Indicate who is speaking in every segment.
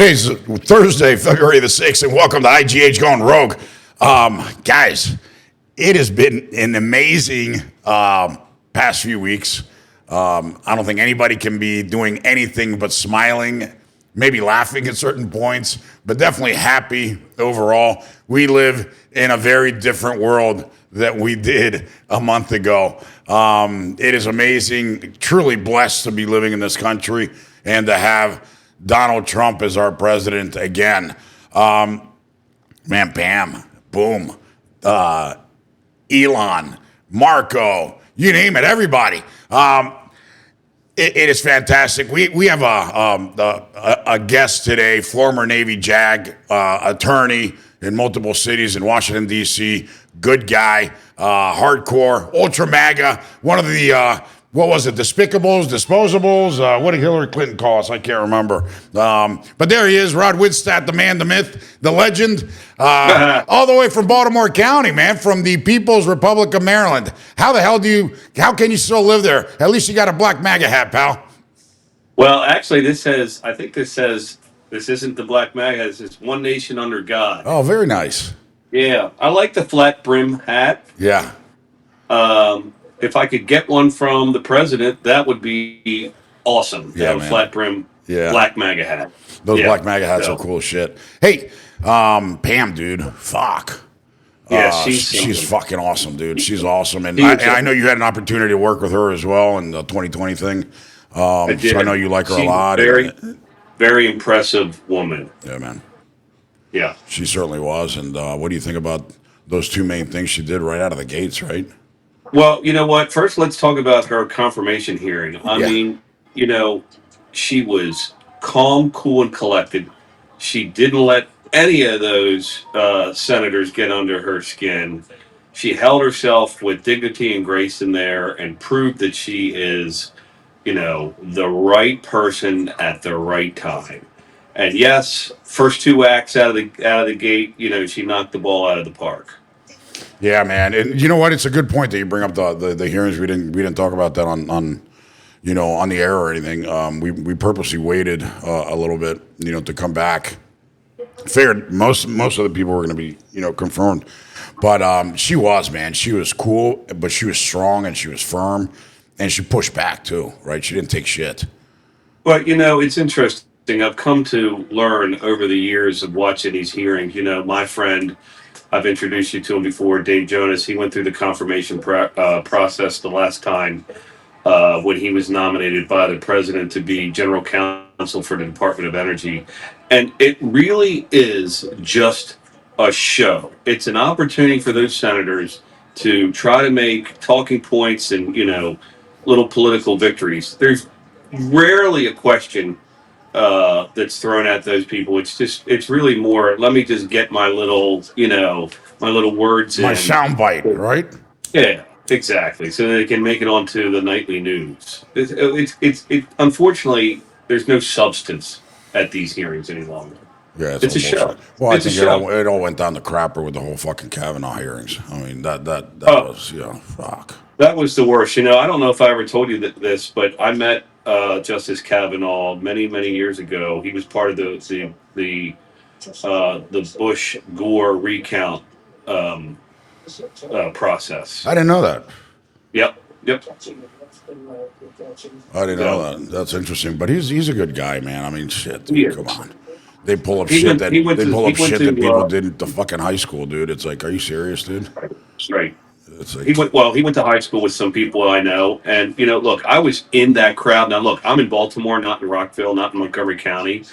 Speaker 1: Today's Thursday, February the 6th, and welcome to IGH Going Rogue. Guys, it has been an amazing past few weeks. I don't think anybody can be doing anything but smiling, maybe laughing at certain points, but definitely happy overall. We live in a very different world that we did a month ago. It is amazing, truly blessed to be living in this country and to have Donald Trump as our president again. Man, Pam, boom, Elon, Marco, you name it, everybody. It is fantastic. We have a guest today, former Navy JAG attorney in multiple cities in Washington, D.C., good guy, hardcore, ultra MAGA, one of the, what was it, despicables, disposables? What did Hillary Clinton call us? I can't remember. But there he is, Rod Widstadt, the man, the myth, the legend, all the way from Baltimore County, man, from the People's Republic of Maryland. How can you still live there? At least you got a black MAGA hat, pal.
Speaker 2: Well, actually, this isn't the black MAGA, it's One Nation Under God.
Speaker 1: Oh, very nice.
Speaker 2: Yeah, I like the flat brim hat.
Speaker 1: Yeah.
Speaker 2: If I could get one from the president, that would be awesome.
Speaker 1: Yeah,
Speaker 2: a flat brim black MAGA hat.
Speaker 1: Those black MAGA hats are cool as shit. Hey, Pam, dude, fuck.
Speaker 2: Yeah,
Speaker 1: she's fucking awesome, dude. She's awesome. And I know you had an opportunity to work with her as well in the 2020 thing. I did. So I know you like her a lot.
Speaker 2: Very impressive woman.
Speaker 1: Yeah, man.
Speaker 2: Yeah.
Speaker 1: She certainly was. And what do you think about those two main things she did right out of the gates, right?
Speaker 2: Well, you know what? First, let's talk about her confirmation hearing. I mean, she was calm, cool, and collected. She didn't let any of those senators get under her skin. She held herself with dignity and grace in there and proved that she is, the right person at the right time. And yes, first two acts out of the gate, she knocked the ball out of the park.
Speaker 1: Yeah, man, and you know what? It's a good point that you bring up the hearings. We didn't talk about that on the air or anything. We purposely waited a little bit, to come back. Figured most of the people were going to be confirmed, but she was cool, but she was strong and she was firm, and she pushed back too. Right? She didn't take shit.
Speaker 2: Well, it's interesting. I've come to learn over the years of watching these hearings. My friend, I've introduced you to him before, Dave Jonas. He went through the confirmation process the last time when he was nominated by the president to be general counsel for the Department of Energy. And it really is just a show. It's an opportunity for those senators to try to make talking points and, little political victories. There's rarely a question that's thrown at those people. It's really more, let me just get my little words in.
Speaker 1: My soundbite, right?
Speaker 2: Yeah, exactly. So they can make it onto the nightly news. It's unfortunately, there's no substance at these hearings any longer.
Speaker 1: Yeah,
Speaker 2: it's a show.
Speaker 1: Well, I think it all went down the crapper with the whole fucking Kavanaugh hearings. I mean, that was, fuck.
Speaker 2: That was the worst. I don't know if I ever told you this, but I met Justice Kavanaugh many, many years ago. He was part of the Bush Gore recount process.
Speaker 1: I didn't know that.
Speaker 2: Yep.
Speaker 1: I didn't know that. That's interesting. But he's a good guy, man. I mean, shit, dude, come on. They pull up shit that people did at the fucking high school, dude. It's like, are you serious, dude?
Speaker 2: Right.
Speaker 1: It's like,
Speaker 2: he went to high school with some people I know, and look, I was in that crowd. Now, look, I'm in Baltimore, not in Rockville, not in Montgomery County,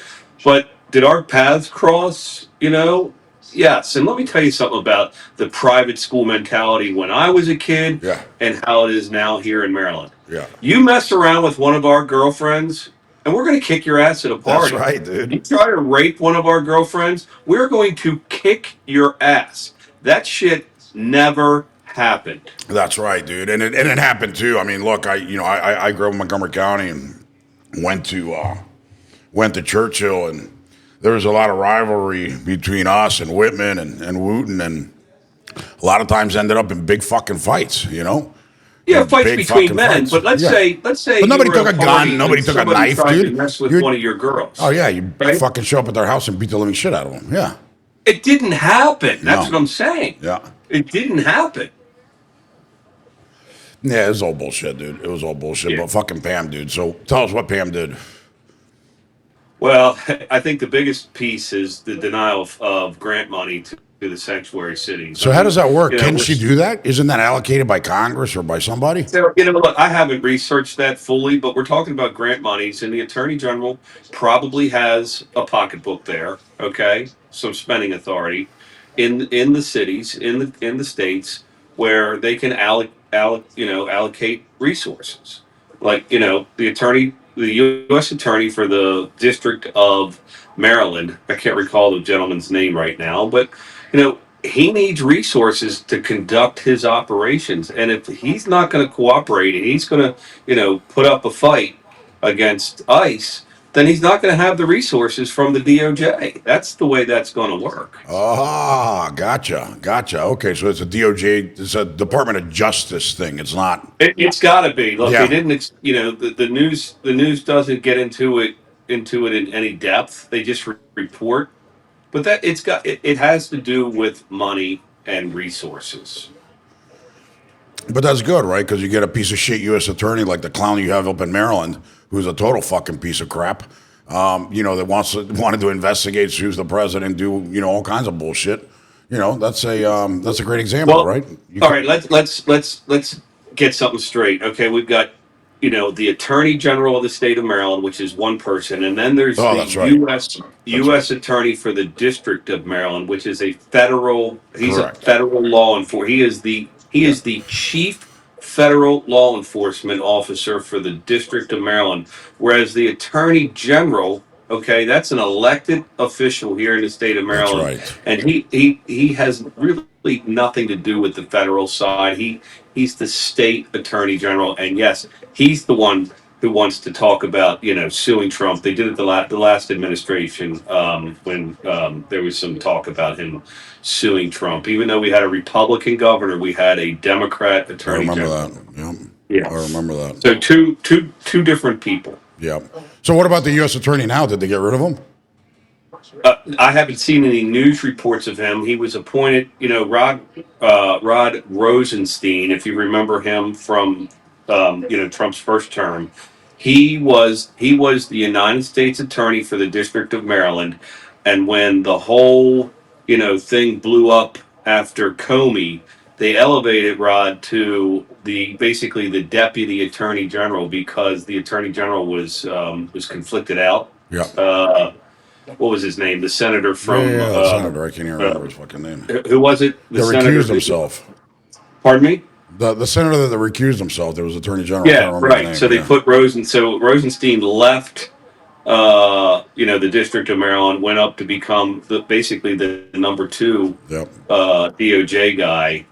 Speaker 2: but did our paths cross? Yes. And let me tell you something about the private school mentality when I was a kid, and how it is now here in Maryland.
Speaker 1: Yeah.
Speaker 2: You mess around with one of our girlfriends, and we're going to kick your ass at a party.
Speaker 1: That's right, dude.
Speaker 2: You try to rape one of our girlfriends, we're going to kick your ass. That shit never happened.
Speaker 1: That's right, dude. And it happened too. I mean, look, I grew up in Montgomery County and went to Churchill, and there was a lot of rivalry between us and Whitman and Wooten, and a lot of times ended up in big fucking fights,
Speaker 2: Yeah, fights
Speaker 1: big
Speaker 2: between
Speaker 1: fucking
Speaker 2: men.
Speaker 1: fights.
Speaker 2: But let's
Speaker 1: Yeah.
Speaker 2: say
Speaker 1: But
Speaker 2: you
Speaker 1: nobody
Speaker 2: were at
Speaker 1: took
Speaker 2: a
Speaker 1: a gun.
Speaker 2: party
Speaker 1: Nobody
Speaker 2: and
Speaker 1: took a
Speaker 2: somebody
Speaker 1: knife,
Speaker 2: tried to
Speaker 1: dude.
Speaker 2: mess with
Speaker 1: You,
Speaker 2: one of your
Speaker 1: oh
Speaker 2: girls,
Speaker 1: yeah, you
Speaker 2: right?
Speaker 1: fucking show up at their house and beat the living shit out of them. Yeah.
Speaker 2: It didn't happen. That's
Speaker 1: No.
Speaker 2: what I'm saying.
Speaker 1: Yeah.
Speaker 2: It didn't happen.
Speaker 1: Yeah, it was all bullshit, dude. It was all bullshit.
Speaker 2: Yeah.
Speaker 1: But fucking Pam, dude. So tell us what Pam did.
Speaker 2: Well, I think the biggest piece is the denial of grant money to the sanctuary cities. I
Speaker 1: So how does
Speaker 2: mean,
Speaker 1: that work?
Speaker 2: you know,
Speaker 1: Can she do that? Isn't that allocated by Congress or by somebody?
Speaker 2: so, look, I haven't researched that fully, but we're talking about grant monies, and the attorney general probably has a pocketbook there. Okay, some spending authority in the cities, in the states where they can allocate resources. Like the U.S. attorney for the District of Maryland. I can't recall the gentleman's name right now, but he needs resources to conduct his operations. And if he's not going to cooperate and he's going to, put up a fight against ICE, then he's not going to have the resources from the DOJ. That's the way that's going to work.
Speaker 1: Ah, gotcha. Okay, so it's a DOJ, it's a Department of Justice thing. It's not.
Speaker 2: It's got to be. Look, they
Speaker 1: Yeah,
Speaker 2: didn't. The news doesn't get into it in any depth. They just report. But it has to do with money and resources.
Speaker 1: but that's good, right? Because you get a piece of shit U.S. attorney like the clown you have up in Maryland, who's a total fucking piece of crap. That wanted to investigate, who's the president, do all kinds of bullshit. That's a great example,
Speaker 2: Well,
Speaker 1: right?
Speaker 2: all right. Let's get something straight. Okay, we've got the Attorney General of the state of Maryland, which is one person, and then there's
Speaker 1: Oh,
Speaker 2: the
Speaker 1: that's right. That's right.
Speaker 2: U.S. Attorney for the District of Maryland, which is a federal. He's a
Speaker 1: Correct.
Speaker 2: federal law enforcement. He
Speaker 1: Yeah,
Speaker 2: is the chief federal law enforcement officer for the District of Maryland, whereas the Attorney General. Okay, that's an elected official here in the state of
Speaker 1: that's
Speaker 2: Maryland,
Speaker 1: right.
Speaker 2: and he has really nothing to do with the federal side. He's the state attorney general, and yes, he's the one who wants to talk about suing Trump. They did it the last administration when there was some talk about him suing Trump. Even though we had a Republican governor, we had a Democrat
Speaker 1: I
Speaker 2: attorney
Speaker 1: remember
Speaker 2: general.
Speaker 1: that. Yeah,
Speaker 2: Yeah,
Speaker 1: I remember that.
Speaker 2: so two different people.
Speaker 1: Yeah. So what about the U.S. attorney now? Did they get rid of him?
Speaker 2: I haven't seen any news reports of him. He was appointed, Rod Rosenstein, if you remember him from, Trump's first term. He was the United States Attorney for the District of Maryland, and when the whole, thing blew up after Comey, they elevated Rod to basically the Deputy Attorney General because the Attorney General was conflicted out.
Speaker 1: Yeah.
Speaker 2: Uh, what was his name? The senator from
Speaker 1: Yeah, the senator. I can't even
Speaker 2: uh,
Speaker 1: remember his fucking name.
Speaker 2: who was it? The
Speaker 1: That
Speaker 2: senator.
Speaker 1: recused himself.
Speaker 2: Pardon me.
Speaker 1: The senator that recused himself. There was attorney general. I can't
Speaker 2: Yeah,
Speaker 1: remember
Speaker 2: right.
Speaker 1: his
Speaker 2: So
Speaker 1: name.
Speaker 2: they
Speaker 1: Yeah.
Speaker 2: put So Rosenstein left. The District of Maryland went up to become basically the number two
Speaker 1: Yep.
Speaker 2: DOJ guy,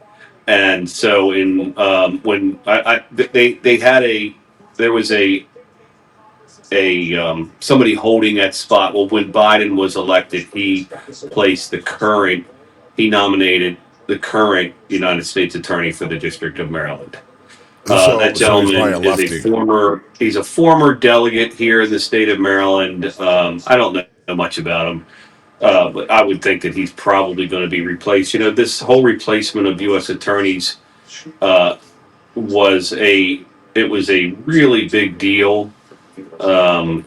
Speaker 2: and so when they had there was somebody holding that spot. Well, when Biden was elected, he nominated the current United States Attorney for the District of Maryland. That
Speaker 1: So he's probably a
Speaker 2: gentleman is
Speaker 1: lefty.
Speaker 2: he's a former delegate here in the state of Maryland. I don't know much about him, but I would think that he's probably going to be replaced. This whole replacement of U.S. attorneys uh, was a really big deal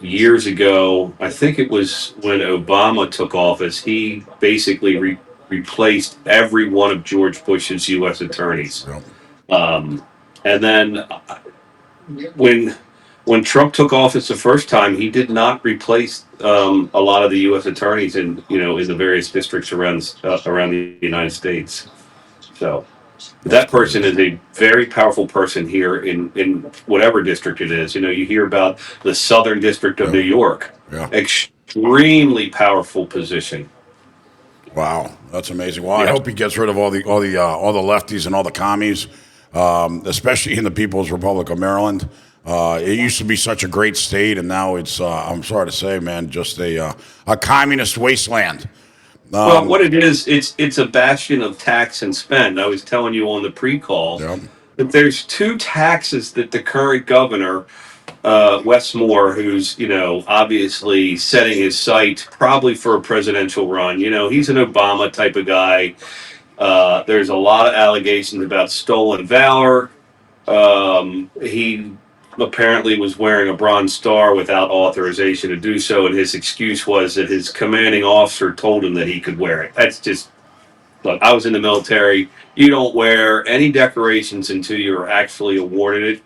Speaker 2: years ago. I think it was when Obama took office. He basically replaced every one of George Bush's U.S. attorneys.
Speaker 1: Yep.
Speaker 2: Um, and then when Trump took office the first time, he did not replace a lot of the U.S. attorneys in the various districts around the United States. So
Speaker 1: That's
Speaker 2: that person
Speaker 1: crazy.
Speaker 2: is a very powerful person here in whatever district it is. You hear about the Southern District of New
Speaker 1: Yep.
Speaker 2: York,
Speaker 1: Yeah.
Speaker 2: extremely powerful position.
Speaker 1: Wow, that's amazing. Well, I
Speaker 2: Yeah.
Speaker 1: hope he gets rid of all the lefties and all the commies, especially in the People's Republic of Maryland. It used to be such a great state, and now it's I'm sorry to say, man, just a communist wasteland.
Speaker 2: Well, what it is, it's a bastion of tax and spend. I was telling you on the pre-call
Speaker 1: Yep.
Speaker 2: But there's two taxes that the current governor, Wes Moore, who's obviously setting his sight probably for a presidential run. He's an Obama type of guy. There's a lot of allegations about stolen valor. He apparently was wearing a Bronze Star without authorization to do so, and his excuse was that his commanding officer told him that he could wear it. That's just look. I was in the military. You don't wear any decorations until you're actually awarded it.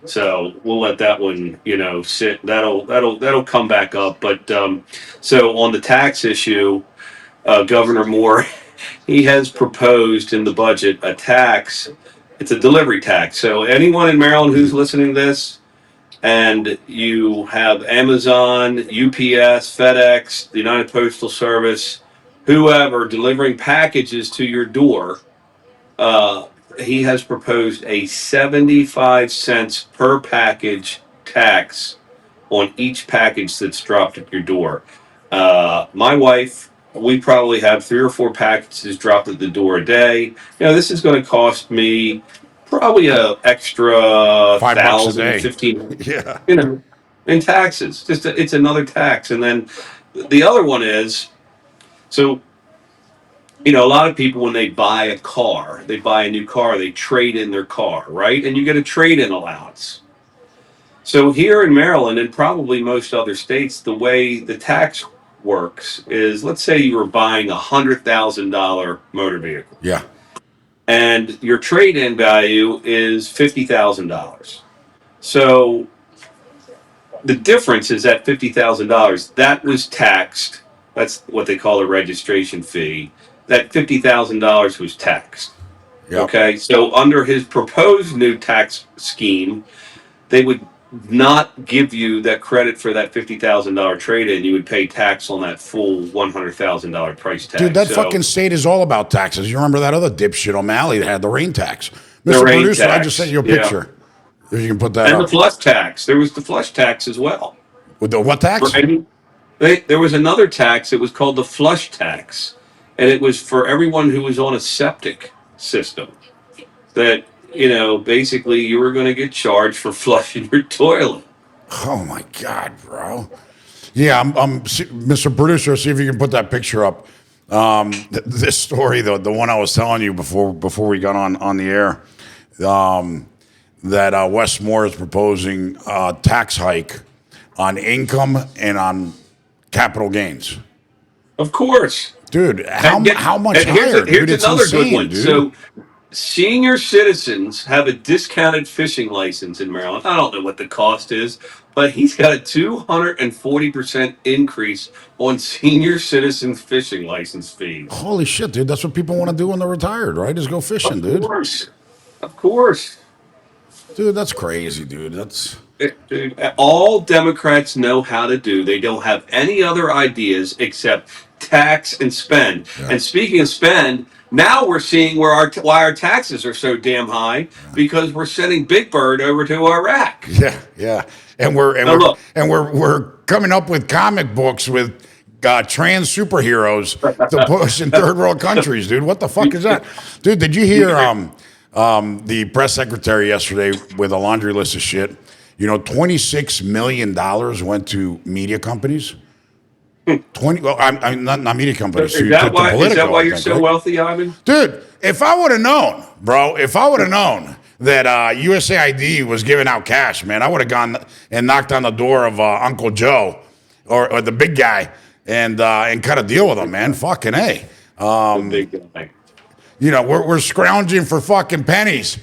Speaker 2: So we'll let that one, sit. That'll come back up. But so on the tax issue, Governor Moore, he has proposed in the budget a tax. It's a delivery tax. So anyone in Maryland who's listening to this, and you have Amazon, UPS, FedEx, the United Postal Service, whoever delivering packages to your door, uh, he has proposed a 75 cents per package tax on each package that's dropped at your door. My wife, we probably have 3 or 4 packages dropped at the door a day. This is going to cost me probably a extra
Speaker 1: $5 a
Speaker 2: thousand,
Speaker 1: day.
Speaker 2: 15,
Speaker 1: Yeah.
Speaker 2: in taxes. It's another tax, and then the other one is so. A lot of people when they buy a car, they buy a new car, they trade in their car, right? And you get a trade-in allowance. So here in Maryland and probably most other states, the way the tax works is, let's say you were buying $100,000 motor vehicle,
Speaker 1: Yeah.
Speaker 2: and your trade-in value is $50,000. So the difference is that $50,000 that was taxed. That's what they call a registration fee. That $50,000 was taxed.
Speaker 1: Yep.
Speaker 2: Okay, so under his proposed new tax scheme, they would not give you that credit for that $50,000 trade-in. You would pay tax on that full $100,000 price
Speaker 1: Dude,
Speaker 2: tag.
Speaker 1: that
Speaker 2: So
Speaker 1: fucking state is all about taxes. You remember that other dipshit O'Malley that had the rain tax?
Speaker 2: the
Speaker 1: Mr.
Speaker 2: rain
Speaker 1: Producer, I just sent
Speaker 2: tax,
Speaker 1: you a
Speaker 2: yeah,
Speaker 1: picture. If you can put that
Speaker 2: and the
Speaker 1: up.
Speaker 2: flush tax. There was the flush tax as well.
Speaker 1: With the what tax?
Speaker 2: Right? There was another tax. It was called the flush tax, and it was for everyone who was on a septic system. That basically you were going to get charged for flushing your toilet.
Speaker 1: Oh my God, bro. Yeah, Mr. Producer, see if you can put that picture up. This story, the one I was telling you before we got on the air, that Wes Moore is proposing a tax hike on income and on capital gains.
Speaker 2: Of course.
Speaker 1: Dude,
Speaker 2: And
Speaker 1: how much
Speaker 2: and here's
Speaker 1: higher, dude?
Speaker 2: here's
Speaker 1: It's
Speaker 2: another good
Speaker 1: insane,
Speaker 2: one.
Speaker 1: dude.
Speaker 2: So senior citizens have a discounted fishing license in Maryland. I don't know what the cost is, but he's got a 240% increase on senior citizens fishing license fees.
Speaker 1: Holy shit, dude. That's what people want to do when they're retired, right? Is go fishing,
Speaker 2: Of
Speaker 1: dude.
Speaker 2: course. Of course.
Speaker 1: Dude, that's crazy, dude. That's
Speaker 2: Dude, all Democrats know how to do. They don't have any other ideas except tax and spend.
Speaker 1: yeah,
Speaker 2: And speaking of spend, now we're seeing why our taxes are so damn high because we're sending Big Bird over to Iraq.
Speaker 1: yeah. And we're and
Speaker 2: Now
Speaker 1: we're
Speaker 2: look,
Speaker 1: and we're coming up with comic books with trans superheroes to push in third world countries, dude. What the fuck is that, dude? Did you hear the press secretary yesterday with a laundry list of shit? $26 million went to media companies. 20. Well, I'm not media companies.
Speaker 2: is
Speaker 1: To
Speaker 2: that why
Speaker 1: Politico, I
Speaker 2: you're
Speaker 1: think,
Speaker 2: so
Speaker 1: right?
Speaker 2: wealthy, Ivan?
Speaker 1: Dude, if I would have known, bro, if I would have known that USAID was giving out cash, man, I would have gone and knocked on the door of Uncle Joe or the big guy and cut a deal with him, man. Fucking A.
Speaker 2: The big guy.
Speaker 1: We're scrounging for fucking pennies,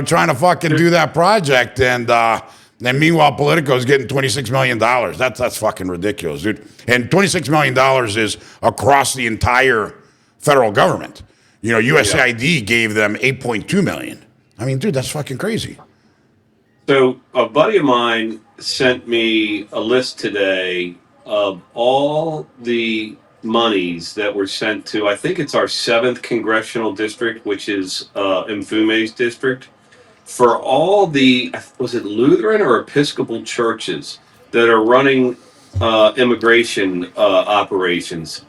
Speaker 1: trying to fucking do that project. And meanwhile, Politico's getting $26 million. That's fucking ridiculous, dude. And $26 million is across the entire federal government. USAID gave them 8.2 million. I mean, dude, that's fucking crazy.
Speaker 2: So a buddy of mine sent me a list today of all the monies that were sent to. I think it's our 7th congressional district, which is Mfume's district, for all the was it Lutheran or Episcopal churches that are running immigration operations,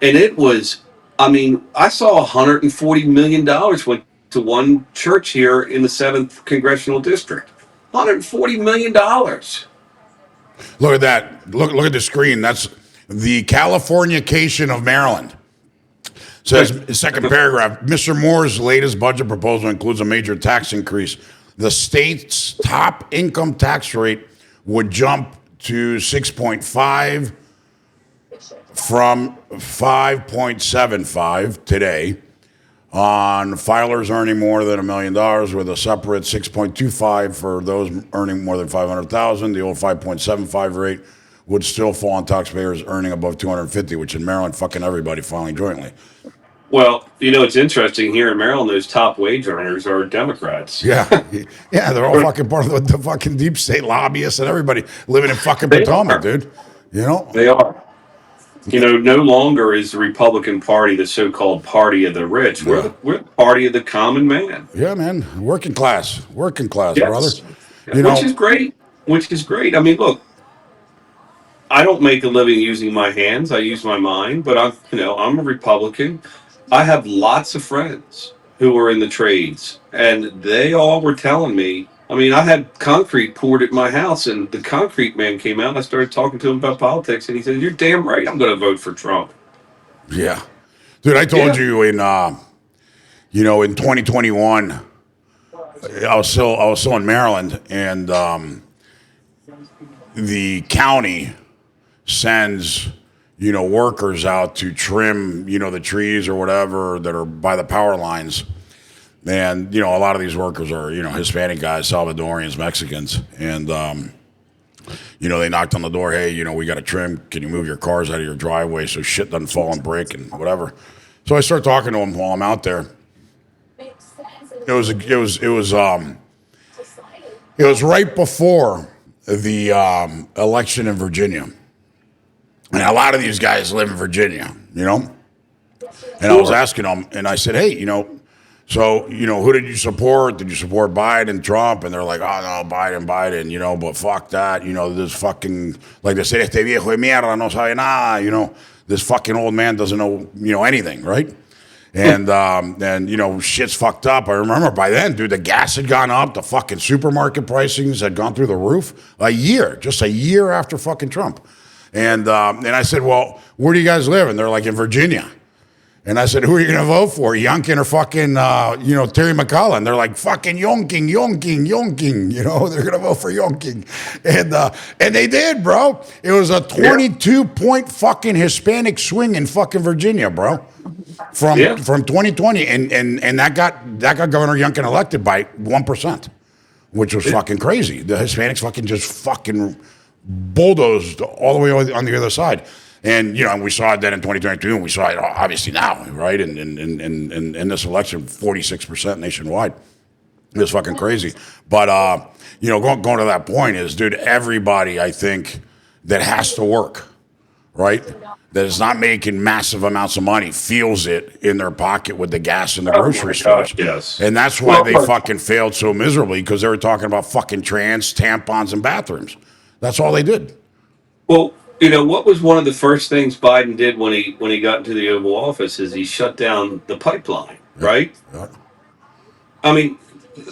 Speaker 2: and it was. I mean, I saw $140 million went to one church here in the 7th Congressional District. $140 million.
Speaker 1: Look at that. Look at the screen. That's the Californication of Maryland. Says, second paragraph, Mr. Moore's latest budget proposal includes a major tax increase. The state's top income tax rate would jump to 6.5 from 5.75 today on filers earning more than $1 million, with a separate 6.25 for those earning more than 500,000. The old 5.75 rate would still fall on taxpayers earning above 250, which in Maryland, fucking everybody filing jointly.
Speaker 2: Well, it's interesting here in Maryland, those top wage earners are Democrats.
Speaker 1: Yeah, yeah, they're all fucking part of the fucking deep state lobbyists and everybody living in fucking
Speaker 2: They
Speaker 1: Potomac,
Speaker 2: are.
Speaker 1: dude. You know?
Speaker 2: They are. No longer is the Republican Party the so-called party of the rich. We're the party of the common man.
Speaker 1: Yeah, man. Working class,
Speaker 2: Yes.
Speaker 1: brother. You
Speaker 2: Which
Speaker 1: know,
Speaker 2: is great. Which is great. I mean, look, I don't make a living using my hands. I use my mind, but I'm a Republican. I have lots of friends who are in the trades, and they all were telling me. I mean, I had concrete poured at my house, and the concrete man came out, and I started talking to him about politics, and he said, "You're damn right. I'm going to vote for Trump."
Speaker 1: yeah. Dude, I told
Speaker 2: Yeah.
Speaker 1: you in 2021, I was still in Maryland, and the county sends workers out to trim the trees or whatever that are by the power lines, and a lot of these workers are Hispanic guys, Salvadorians, Mexicans, and they knocked on the door. Hey, we got to trim. Can you move your cars out of your driveway so shit doesn't fall and break and whatever? So I start talking to them while I'm out there. It was right before the election in Virginia. And a lot of these guys live in Virginia, And I was asking them, and I said, hey, so, who did you support? Did you support Biden, Trump? And they're like, oh, no, Biden, but fuck that. This fucking, like they said, este viejo de mierda no sabe nada, this fucking old man doesn't know, anything, right? And shit's fucked up. I remember by then, dude, the gas had gone up. The fucking supermarket pricings had gone through the roof. Just a year after fucking Trump. And I said, well, where do you guys live? And they're like, in Virginia. And I said, who are you going to vote for, Youngkin or fucking, Terry McCullough? And they're like, fucking Youngkin. They're going to vote for Youngkin. And they did, bro. It was a 22-point fucking Hispanic swing in fucking Virginia, bro. From 2020. And that got Governor Youngkin elected by 1%, which was fucking crazy. The Hispanics fucking just fucking bulldozed all the way on the other side. And, we saw it then in 2022, and we saw it obviously now, right? And in this election, 46% nationwide. It's fucking crazy. But, going to that point is, dude, everybody, I think, that has to work, right? That is not making massive amounts of money feels it in their pocket with the gas in the grocery stores.
Speaker 2: Yes.
Speaker 1: And that's why they fucking failed so miserably, because they were talking about fucking trans, tampons, and bathrooms. That's all they did.
Speaker 2: Well, what was one of the first things Biden did when he got into the Oval Office is he shut down the pipeline, right?
Speaker 1: Yeah.
Speaker 2: I mean,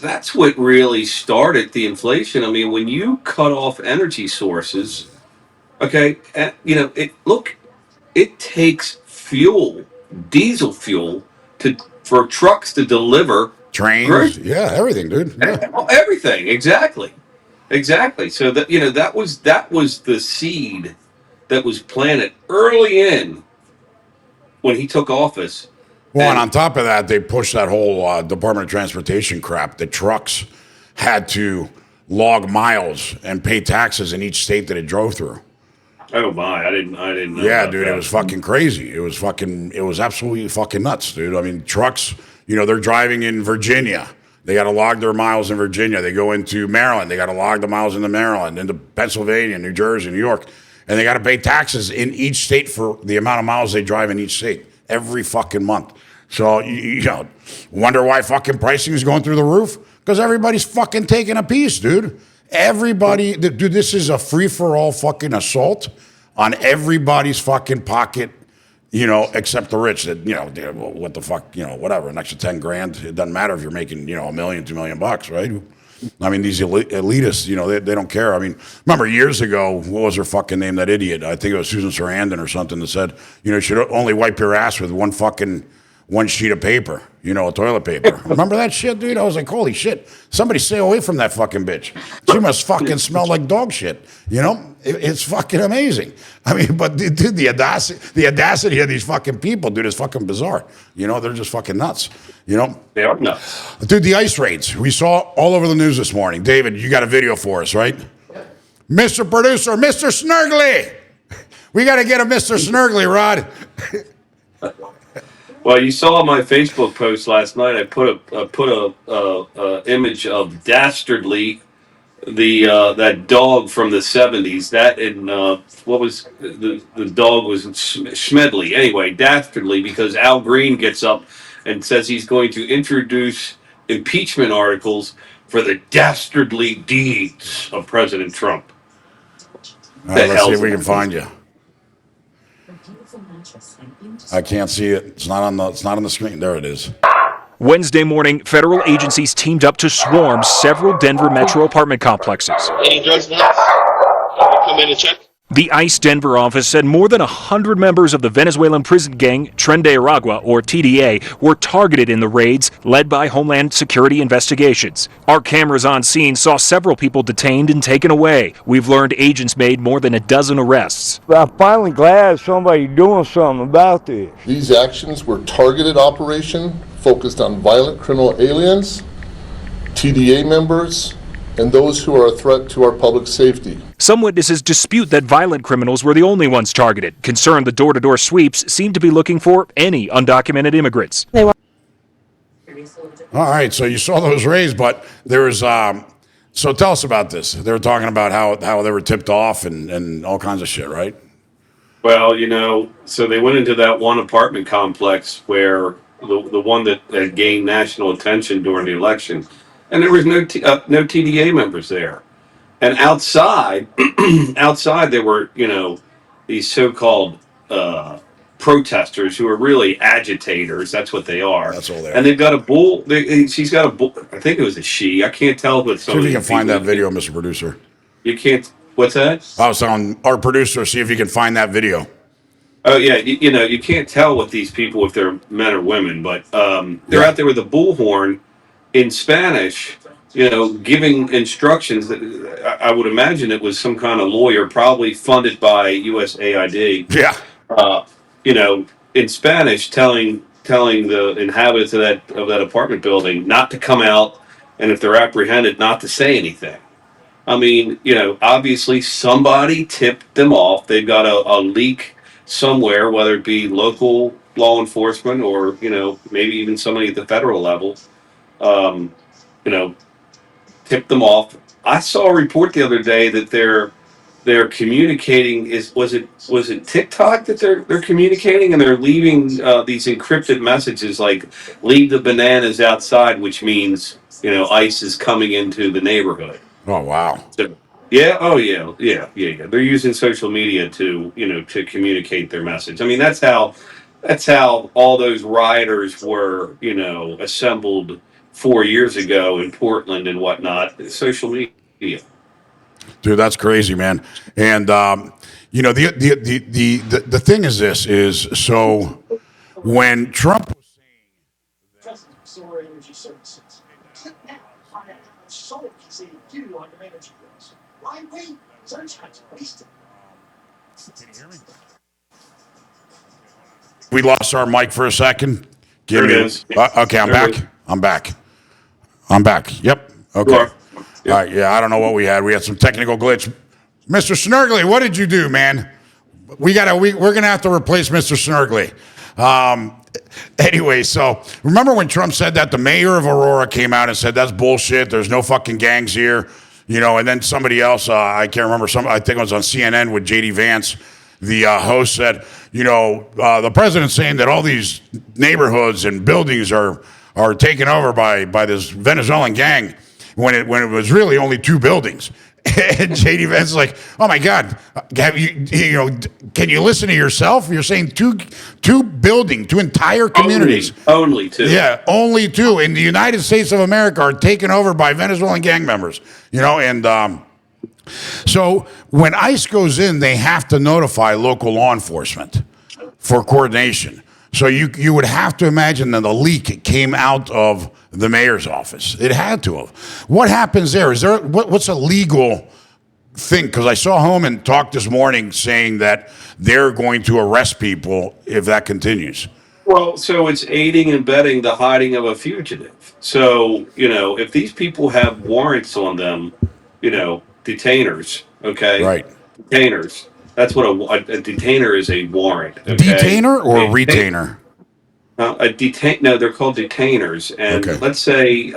Speaker 2: that's what really started the inflation. I mean, when you cut off energy sources, okay, it takes fuel, diesel fuel, for trucks to deliver
Speaker 1: Trains,
Speaker 2: groceries.
Speaker 1: everything, dude. Yeah.
Speaker 2: Everything, exactly. So that was the seed that was planted early in when he took office.
Speaker 1: Well, and on top of that, they pushed that whole Department of Transportation crap. The trucks had to log miles and pay taxes in each state that it drove through.
Speaker 2: Oh my, I didn't know.
Speaker 1: Yeah,
Speaker 2: about
Speaker 1: dude,
Speaker 2: that.
Speaker 1: it was fucking crazy. It was absolutely fucking nuts, dude. I mean, trucks, they're driving in Virginia. They got to log their miles in Virginia. They go into Maryland. They got to log the miles into Maryland, into Pennsylvania, New Jersey, New York. And they got to pay taxes in each state for the amount of miles they drive in each state every fucking month. So, wonder why fucking pricing is going through the roof? Because everybody's fucking taking a piece, dude. Dude, this is a free-for-all fucking assault on everybody's fucking pocket except the rich that, well, what the fuck, whatever, an extra 10 grand. It doesn't matter if you're making, $1 million, $2 million bucks, right? I mean, these elitists, they don't care. I mean, remember years ago, what was her fucking name, that idiot? I think it was Susan Sarandon or something that said, you should only wipe your ass with one sheet of paper, toilet paper. Remember that shit, dude? I was like, holy shit. Somebody stay away from that fucking bitch. She must fucking smell like dog shit. It's fucking amazing. I mean, but dude, the audacity of these fucking people, dude, is fucking bizarre. They're just fucking nuts.
Speaker 2: They are nuts.
Speaker 1: Dude, the ICE raids, we saw all over the news this morning. David, you got a video for us, right? Mr. Producer, Mr. Snurgly. We got to get a Mr. Snurgly, Rod.
Speaker 2: Well, you saw my Facebook post last night. I put a image of Dastardly, that dog from the '70s. That and what was the dog was Smedley. Anyway, Dastardly, because Al Green gets up and says he's going to introduce impeachment articles for the dastardly deeds of President Trump.
Speaker 1: Let's see if we can find you. I can't see it. It's not on the screen. There it is.
Speaker 3: Wednesday morning, federal agencies teamed up to swarm several Denver metro apartment complexes.
Speaker 4: Any drugs in the house? Come in and check.
Speaker 3: The ICE Denver office said more than 100 members of the Venezuelan prison gang Tren de Aragua, or TDA, were targeted in the raids led by Homeland Security Investigations. Our cameras on scene saw several people detained and taken away. We've learned agents made more than a dozen arrests.
Speaker 5: I'm finally glad somebody's doing something about this.
Speaker 6: These actions were targeted operation focused on violent criminal aliens, TDA members, and those who are a threat to our public safety.
Speaker 3: Some witnesses dispute that violent criminals were the only ones targeted, concerned the door-to-door sweeps seemed to be looking for any undocumented immigrants.
Speaker 1: All right, so you saw those raids, but there was, so tell us about this. They were talking about how they were tipped off and all kinds of shit, right?
Speaker 2: Well, so they went into that one apartment complex where the one that had gained national attention during the election, and there was no TDA members there. And outside, there were, these so-called protesters who are really agitators. That's what they are.
Speaker 1: That's all they are.
Speaker 2: And they've got a bull. She's got a bull. I think it was a she. I can't tell what.
Speaker 1: See if you can find that video, Mr. Producer.
Speaker 2: You can't. What's that?
Speaker 1: I was on our producer. See if you can find that video.
Speaker 2: Oh yeah, you can't tell with these people if they're men or women, but they're out there with a bullhorn in Spanish. Giving instructions that I would imagine it was some kind of lawyer, probably funded by USAID.
Speaker 1: Yeah.
Speaker 2: In Spanish, telling the inhabitants of that apartment building not to come out, and if they're apprehended, not to say anything. I mean, obviously somebody tipped them off. They've got a leak somewhere, whether it be local law enforcement or maybe even somebody at the federal level. Tipped them off. I saw a report the other day that they're communicating. Was it TikTok that they're communicating, and they're leaving these encrypted messages like "leave the bananas outside," which means ICE is coming into the neighborhood.
Speaker 1: Oh wow.
Speaker 2: So, yeah. Oh yeah. They're using social media to to communicate their message. I mean that's how all those rioters were assembled 4 years ago in Portland and whatnot. Social media.
Speaker 1: Dude, that's crazy, man. And the thing is this is so when Trump was saying
Speaker 7: solar energy services. Solar you on the energy bills. Why wait? Sunshine's wasted.
Speaker 1: Can you hear me? We lost our mic for a second.
Speaker 2: There it is.
Speaker 1: Okay, I'm back. I'm back. Yep. Okay.
Speaker 2: Sure. Yep.
Speaker 1: All right. Yeah, I don't know what we had. We had some technical glitch. Mr. Snurgly, what did you do, man? We're gonna have to replace Mr. Snurgly. Anyway, so remember when Trump said that? The mayor of Aurora came out and said that's bullshit. There's no fucking gangs here, And then somebody else, I can't remember. I think it was on CNN with JD Vance. The host said, the president's saying that all these neighborhoods and buildings are taken over by this Venezuelan gang when it was really only 2 buildings. And JD Vance's like, oh my God, have can you listen to yourself? You're saying two entire communities.
Speaker 2: Only two.
Speaker 1: Yeah, only two in the United States of America are taken over by Venezuelan gang members. And so when ICE goes in, they have to notify local law enforcement for coordination. So you would have to imagine that the leak came out of the mayor's office. It had to have. What happens there? What's a legal thing? Because I saw Homan talk this morning saying that they're going to arrest people if that continues.
Speaker 2: Well, so it's aiding and abetting the hiding of a fugitive. So, if these people have warrants on them, detainers, okay?
Speaker 1: Right.
Speaker 2: Detainers. That's what a detainer is, a warrant. Okay?
Speaker 1: Detainer or retainer?
Speaker 2: No, they're called detainers. And
Speaker 1: Okay.
Speaker 2: let's say,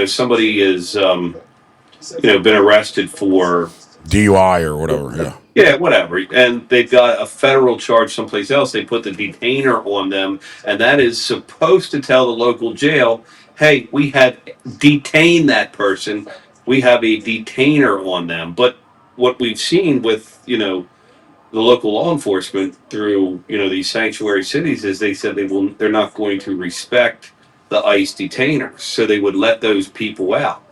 Speaker 2: somebody is, been arrested for
Speaker 1: DUI or whatever. Yeah.
Speaker 2: Yeah, whatever. And they've got a federal charge someplace else. They put the detainer on them, and that is supposed to tell the local jail, hey, we have detained that person. We have a detainer on them. But what we've seen with, the local law enforcement through, these sanctuary cities is they said they're not going to respect the ICE detainers. So they would let those people out.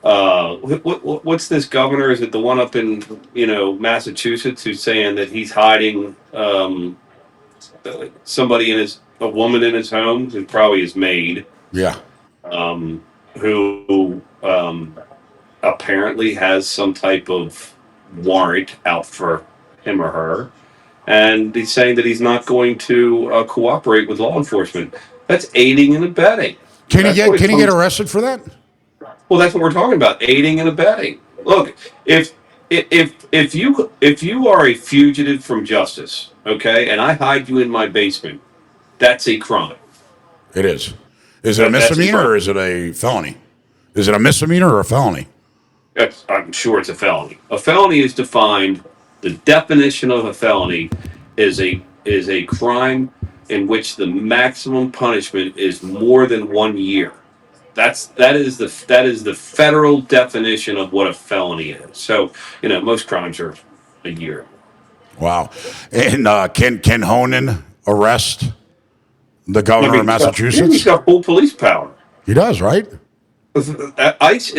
Speaker 2: What's this governor? Is it the one up in Massachusetts who's saying that he's hiding a woman in his home, who probably his maid,
Speaker 1: Yeah.
Speaker 2: who apparently has some type of warrant out for him or her, and he's saying that he's not going to cooperate with law enforcement. That's aiding and abetting.
Speaker 1: Can he get arrested for that?
Speaker 2: Well, that's what we're talking about, aiding and abetting. Look, if you are a fugitive from justice, okay, and I hide you in my basement, that's a crime.
Speaker 1: It is. Is it a misdemeanor or is it a felony? Is it a misdemeanor or a felony?
Speaker 2: I'm sure it's a felony. A felony is defined. The definition of a felony is a crime in which the maximum punishment is more than 1 year. That is the federal definition of what a felony is. So, most crimes are a year.
Speaker 1: Wow. And can Honan arrest the governor of Massachusetts?
Speaker 2: He's got full police power.
Speaker 1: He does, right?
Speaker 2: ICE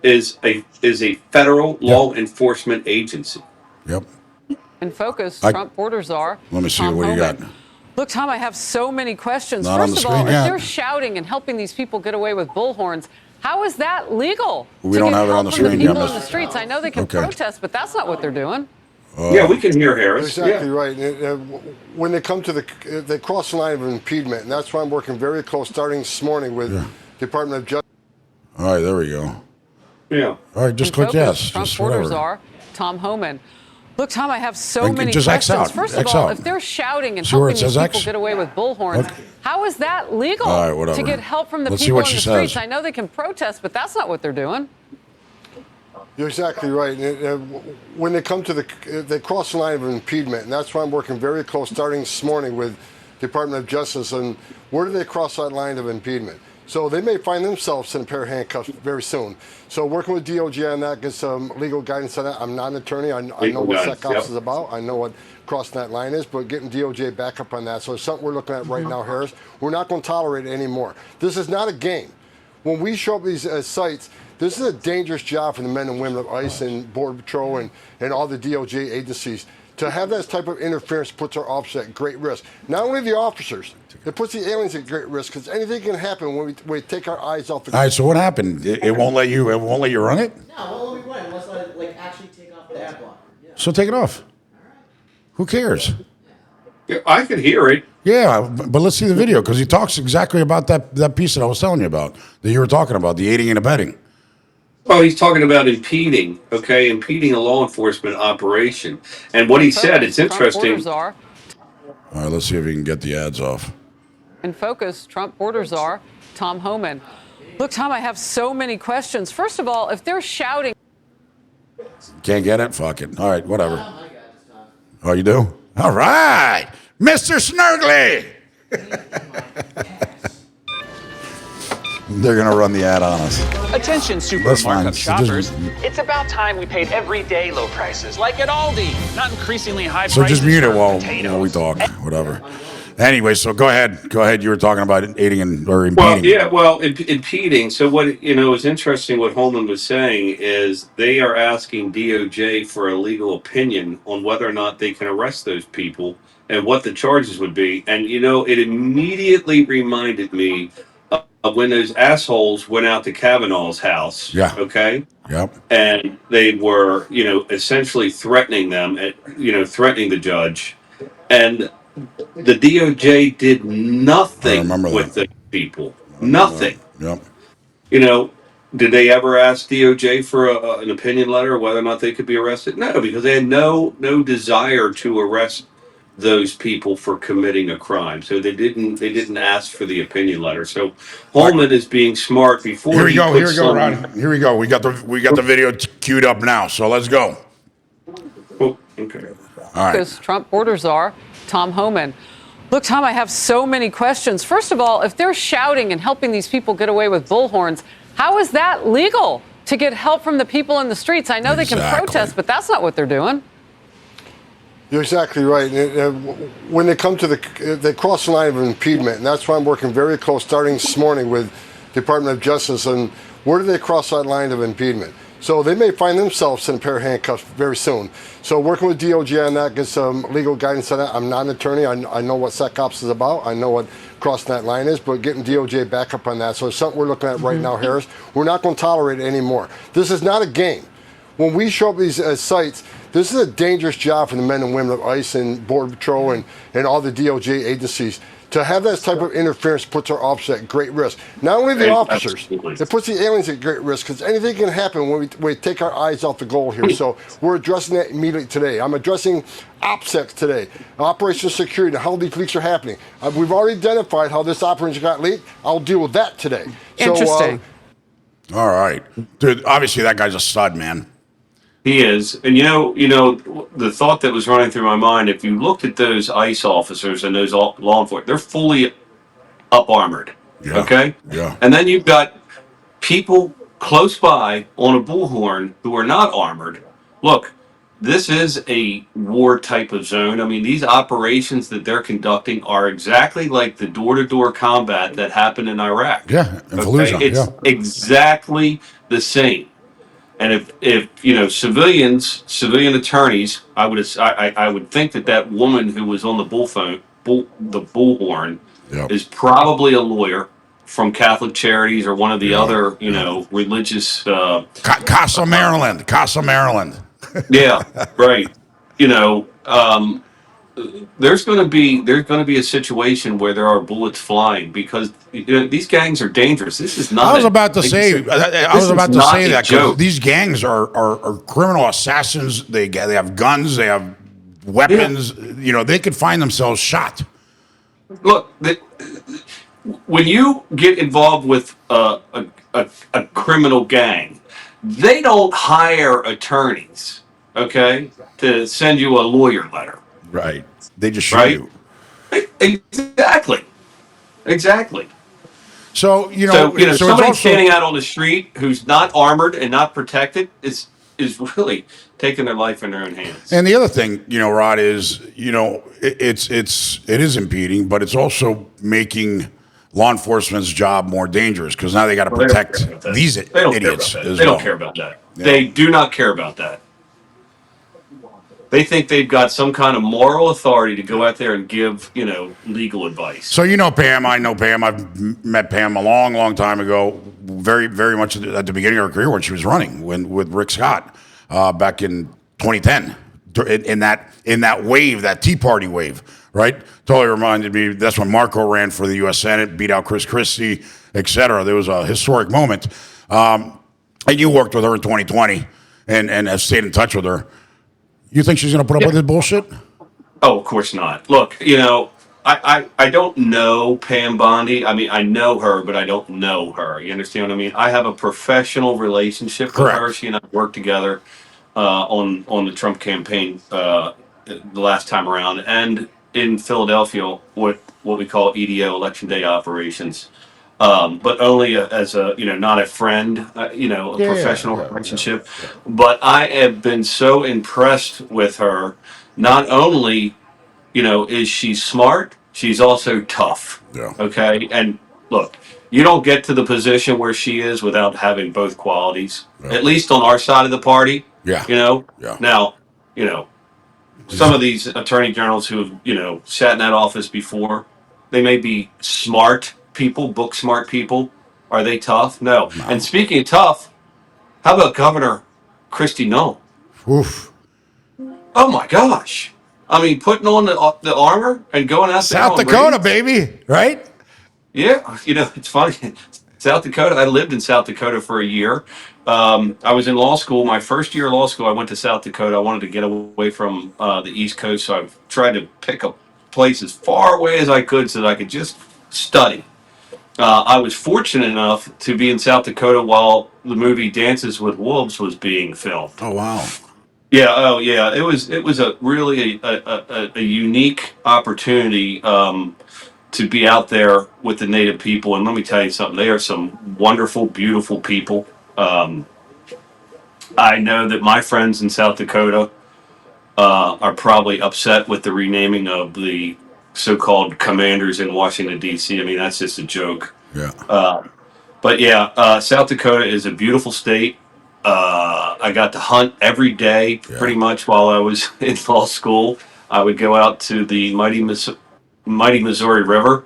Speaker 2: is a federal law enforcement agency.
Speaker 1: Yep.
Speaker 8: In focus, Trump border czar.
Speaker 1: Let me see
Speaker 8: Tom
Speaker 1: what you got.
Speaker 8: Homan. Look, Tom, I have so many questions.
Speaker 1: Not on the
Speaker 8: First of all,
Speaker 1: screen
Speaker 8: if
Speaker 1: yet.
Speaker 8: they're shouting and helping these people get away with bullhorns, how is that legal?
Speaker 1: We don't have it on the screen yet,
Speaker 8: People in
Speaker 1: miss.
Speaker 8: the streets. I know they can
Speaker 1: Okay.
Speaker 8: protest, but that's not what they're doing.
Speaker 2: Yeah, we can hear Harris.
Speaker 9: Exactly
Speaker 2: Yeah.
Speaker 9: right. When they come to they cross the line of impediment, and that's why I'm working very close, starting this morning with Department of Justice.
Speaker 1: All right, there we go.
Speaker 2: Yeah.
Speaker 1: All right, just
Speaker 8: In
Speaker 1: click
Speaker 8: focus,
Speaker 1: yes.
Speaker 8: Trump
Speaker 1: Just
Speaker 8: border
Speaker 1: whatever.
Speaker 8: czar, Tom Homan. Look, Tom, I have so
Speaker 1: And
Speaker 8: many
Speaker 1: just X
Speaker 8: questions.
Speaker 1: out.
Speaker 8: First
Speaker 1: X
Speaker 8: of all,
Speaker 1: out.
Speaker 8: if they're shouting and
Speaker 1: See where
Speaker 8: helping
Speaker 1: it
Speaker 8: these
Speaker 1: says
Speaker 8: people
Speaker 1: X?
Speaker 8: get away with bullhorns,
Speaker 1: Okay.
Speaker 8: how is that legal?
Speaker 1: All right, whatever.
Speaker 8: To get help from the
Speaker 1: Let's see
Speaker 8: people
Speaker 1: what
Speaker 8: in
Speaker 1: she
Speaker 8: the streets.
Speaker 1: says.
Speaker 8: I know they can protest, but that's not what they're doing.
Speaker 9: You're exactly right. When they come to they cross the line of impediment, and that's why I'm working very close, starting this morning with Department of Justice. And where do they cross that line of impediment? So they may find themselves in a pair of handcuffs very soon. So working with DOJ on that, get some legal guidance on that. I'm not an attorney. I know what
Speaker 2: guidance,
Speaker 9: SecOps
Speaker 2: yep.
Speaker 9: is about. I know what crossing that line is, but getting DOJ back up on that. So it's something we're looking at right now, Harris. We're not going to tolerate it anymore. This is not a game. When we show up these sites, this is a dangerous job for the men and women of ICE and Border Patrol and all the DOJ agencies. To have that type of interference puts our officers at great risk. Not only the officers, it puts the aliens at great risk because anything can happen when we take our eyes off the.
Speaker 1: All right, so what happened? It won't let you. It won't let you run it.
Speaker 10: No, well, let me run. Let's let it actually take off the ad blocker. Yeah.
Speaker 1: So take it off. Who cares?
Speaker 2: Yeah, I could hear it.
Speaker 1: Yeah, but let's see the video because he talks exactly about that piece that I was telling you about that you were talking about, the aiding and abetting.
Speaker 2: Well, he's talking about impeding a law enforcement operation. And what he said, it's
Speaker 8: Trump
Speaker 2: interesting.
Speaker 8: border czar.
Speaker 1: All right, let's see if we can get the ads off.
Speaker 8: In focus, Trump border czar, Tom Homan. Look, Tom, I have so many questions. First of all, if they're shouting.
Speaker 1: Can't get it? Fuck it. All right, whatever. Oh, you do? All right, Mr. Snurgley. They're gonna run the ad on us.
Speaker 11: Attention
Speaker 1: That's
Speaker 11: super
Speaker 1: fine.
Speaker 11: markup
Speaker 1: So just-
Speaker 11: shoppers. It's about time we paid everyday low prices, like at Aldi, not increasingly high
Speaker 1: So
Speaker 11: prices
Speaker 1: just mute it
Speaker 11: for
Speaker 1: while
Speaker 11: potatoes.
Speaker 1: we talk. Whatever. Anyway, so go ahead. Go ahead. You were talking about aiding and or
Speaker 2: Well,
Speaker 1: impeding.
Speaker 2: yeah, well, impeding. So what is interesting. What Holman was saying is they are asking DOJ for a legal opinion on whether or not they can arrest those people and what the charges would be. And it immediately reminded me of when those assholes went out to Kavanaugh's house.
Speaker 1: Yeah.
Speaker 2: Okay.
Speaker 1: Yep.
Speaker 2: And they were, essentially threatening them, threatening the judge, and the DOJ did
Speaker 1: I
Speaker 2: nothing
Speaker 1: remember
Speaker 2: with
Speaker 1: that.
Speaker 2: the people.
Speaker 1: I remember that.
Speaker 2: Nothing.
Speaker 1: Yep.
Speaker 2: Did they ever ask DOJ for an opinion letter whether or not they could be arrested? No, because they had no desire to arrest those people for committing a crime. So they didn't ask for the opinion letter. So Holman is being smart before
Speaker 1: Here we go. Here we
Speaker 2: puts
Speaker 1: go,
Speaker 2: some-
Speaker 1: Ron. Here we go. We got the video queued up now. So let's go.
Speaker 2: Oh, okay.
Speaker 1: All right.
Speaker 8: Focus Trump border czar Tom Homan. Look, Tom, I have so many questions. First of all, if they're shouting and helping these people get away with bullhorns, how is that legal to get help from the people in the streets? I know they can
Speaker 1: Exactly.
Speaker 8: protest, but that's not what they're doing.
Speaker 9: You're exactly right. When they come to they cross the line of impediment, and that's why I'm working very close, starting this morning with Department of Justice, and where do they cross that line of impediment? So they may find themselves in a pair of handcuffs very soon. So working with DOJ on that, get some legal guidance on that. I'm not an attorney. I know what SecOps is about. I know what crossing that line is, but getting DOJ back up on that. So it's something we're looking at right now, Harris. We're not going to tolerate it anymore. This is not a game. When we show up these sites, this is a dangerous job for the men and women of ICE and Border Patrol and all the DOJ agencies. To have that type of interference puts our officers at great risk. Not only the officers,
Speaker 2: Absolutely.
Speaker 9: it puts the aliens at great risk because anything can happen when we take our eyes off the goal here. So we're addressing that immediately today. I'm addressing OPSEC today, Operation Security, and how these leaks are happening. We've already identified how this operation got leaked. I'll deal with that today.
Speaker 8: Interesting.
Speaker 1: All right. Dude, obviously that guy's a stud, man.
Speaker 2: He is, and the thought that was running through my mind. If you looked at those ICE officers and those law enforcement, they're fully up armored.
Speaker 1: Yeah.
Speaker 2: Okay.
Speaker 1: Yeah.
Speaker 2: And then you've got people close by on a bullhorn who are not armored. Look, this is a war type of zone. I mean, these operations that they're conducting are exactly like the door-to-door combat that happened in Iraq.
Speaker 1: Yeah. In Fallujah.
Speaker 2: It's
Speaker 1: Yeah.
Speaker 2: exactly the same. And if civilian attorneys, I would think that woman who was on the bullhorn,
Speaker 1: Yep.
Speaker 2: is probably a lawyer from Catholic Charities or one of the other religious.
Speaker 1: Casa, Maryland. Casa, Maryland.
Speaker 2: Yeah, right. There's going to be a situation where there are bullets flying because these gangs are dangerous. This is not.
Speaker 1: I was about to say that because
Speaker 2: joke.
Speaker 1: these gangs are criminal assassins. They have guns. They have weapons.
Speaker 2: Yeah.
Speaker 1: They could find themselves shot.
Speaker 2: Look, when you get involved with a criminal gang, they don't hire attorneys, okay, to send you a lawyer letter.
Speaker 1: Right. They just shoot
Speaker 2: Right?
Speaker 1: you.
Speaker 2: Exactly.
Speaker 1: So
Speaker 2: So
Speaker 1: it's
Speaker 2: somebody
Speaker 1: also
Speaker 2: standing out on the street who's not armored and not protected is really taking their life in their own hands.
Speaker 1: And the other thing, Rod, is it is impeding, but it's also making law enforcement's job more dangerous because now they got to
Speaker 2: Well, they don't
Speaker 1: protect
Speaker 2: care about that.
Speaker 1: these
Speaker 2: They don't care
Speaker 1: idiots
Speaker 2: about that.
Speaker 1: as
Speaker 2: They
Speaker 1: well.
Speaker 2: don't care about that.
Speaker 1: Yeah.
Speaker 2: They do not care about that. They think they've got some kind of moral authority to go out there and give, legal advice.
Speaker 1: So Pam, I know Pam. I've met Pam a long, long time ago. Very, very much at the beginning of her career when she was running with Rick Scott back in 2010. In that wave, that Tea Party wave, right? Totally reminded me. That's when Marco ran for the U.S. Senate, beat out Chris Christie, etc. There was a historic moment. And you worked with her in 2020 and have stayed in touch with her. You think she's going to put up with this bullshit?
Speaker 2: Oh, of course not. Look, I don't know Pam Bondi. I mean, I know her, but I don't know her. You understand what I mean? I have a professional relationship with her. She and I worked together on the Trump campaign the last time around, and in Philadelphia, what we call EDO, Election Day Operations. but only as a, not a friend, a
Speaker 1: Yeah, yeah,
Speaker 2: professional
Speaker 1: yeah, yeah,
Speaker 2: relationship.
Speaker 1: yeah.
Speaker 2: But I have been so impressed with her. Not only, is she smart, she's also tough.
Speaker 1: Yeah.
Speaker 2: Okay. And look, you don't get to the position where she is without having both qualities,
Speaker 1: Yeah.
Speaker 2: at least on our side of the party,
Speaker 1: Yeah.
Speaker 2: you know.
Speaker 1: Yeah.
Speaker 2: Now, you know, some of these attorney generals who have, sat in that office before, they may be smart people, book smart people. Are they tough? No. And
Speaker 1: No.
Speaker 2: speaking of tough, how about Governor Christy Noem?
Speaker 1: Oof.
Speaker 2: Oh my gosh. I mean, putting on the armor and going out there
Speaker 1: South
Speaker 2: on
Speaker 1: Dakota,
Speaker 2: raids.
Speaker 1: baby. Right?
Speaker 2: Yeah, it's funny. South Dakota. I lived in South Dakota for a year. I was in law school. My first year of law school, I went to South Dakota. I wanted to get away from the East Coast, so I tried to pick a place as far away as I could so that I could just study. I was fortunate enough to be in South Dakota while the movie Dances with Wolves was being filmed.
Speaker 1: Oh, wow.
Speaker 2: Yeah, oh yeah, it was a really a unique opportunity. To be out there with the native people. And let me tell you something, they are some wonderful, beautiful people. Um, I know that my friends in South Dakota are probably upset with the renaming of the so-called commanders in Washington, D.C. I mean, that's just a joke.
Speaker 1: Yeah.
Speaker 2: But yeah, South Dakota is a beautiful state. I got to hunt every day
Speaker 1: Yeah.
Speaker 2: pretty much while I was in law school. I would go out to the mighty Missouri River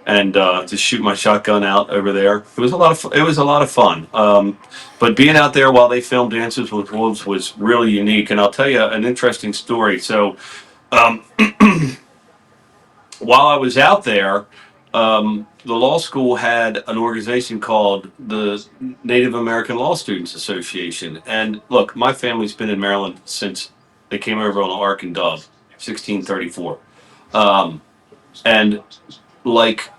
Speaker 2: and just shoot my shotgun out over there. It was a lot of fun. But being out there while they filmed Dances with Wolves was really unique. And I'll tell you an interesting story. So um, while I was out there, the law school had an organization called the Native American Law Students Association. And look, my family's been in Maryland since they came over on the Ark and Dove, 1634. And like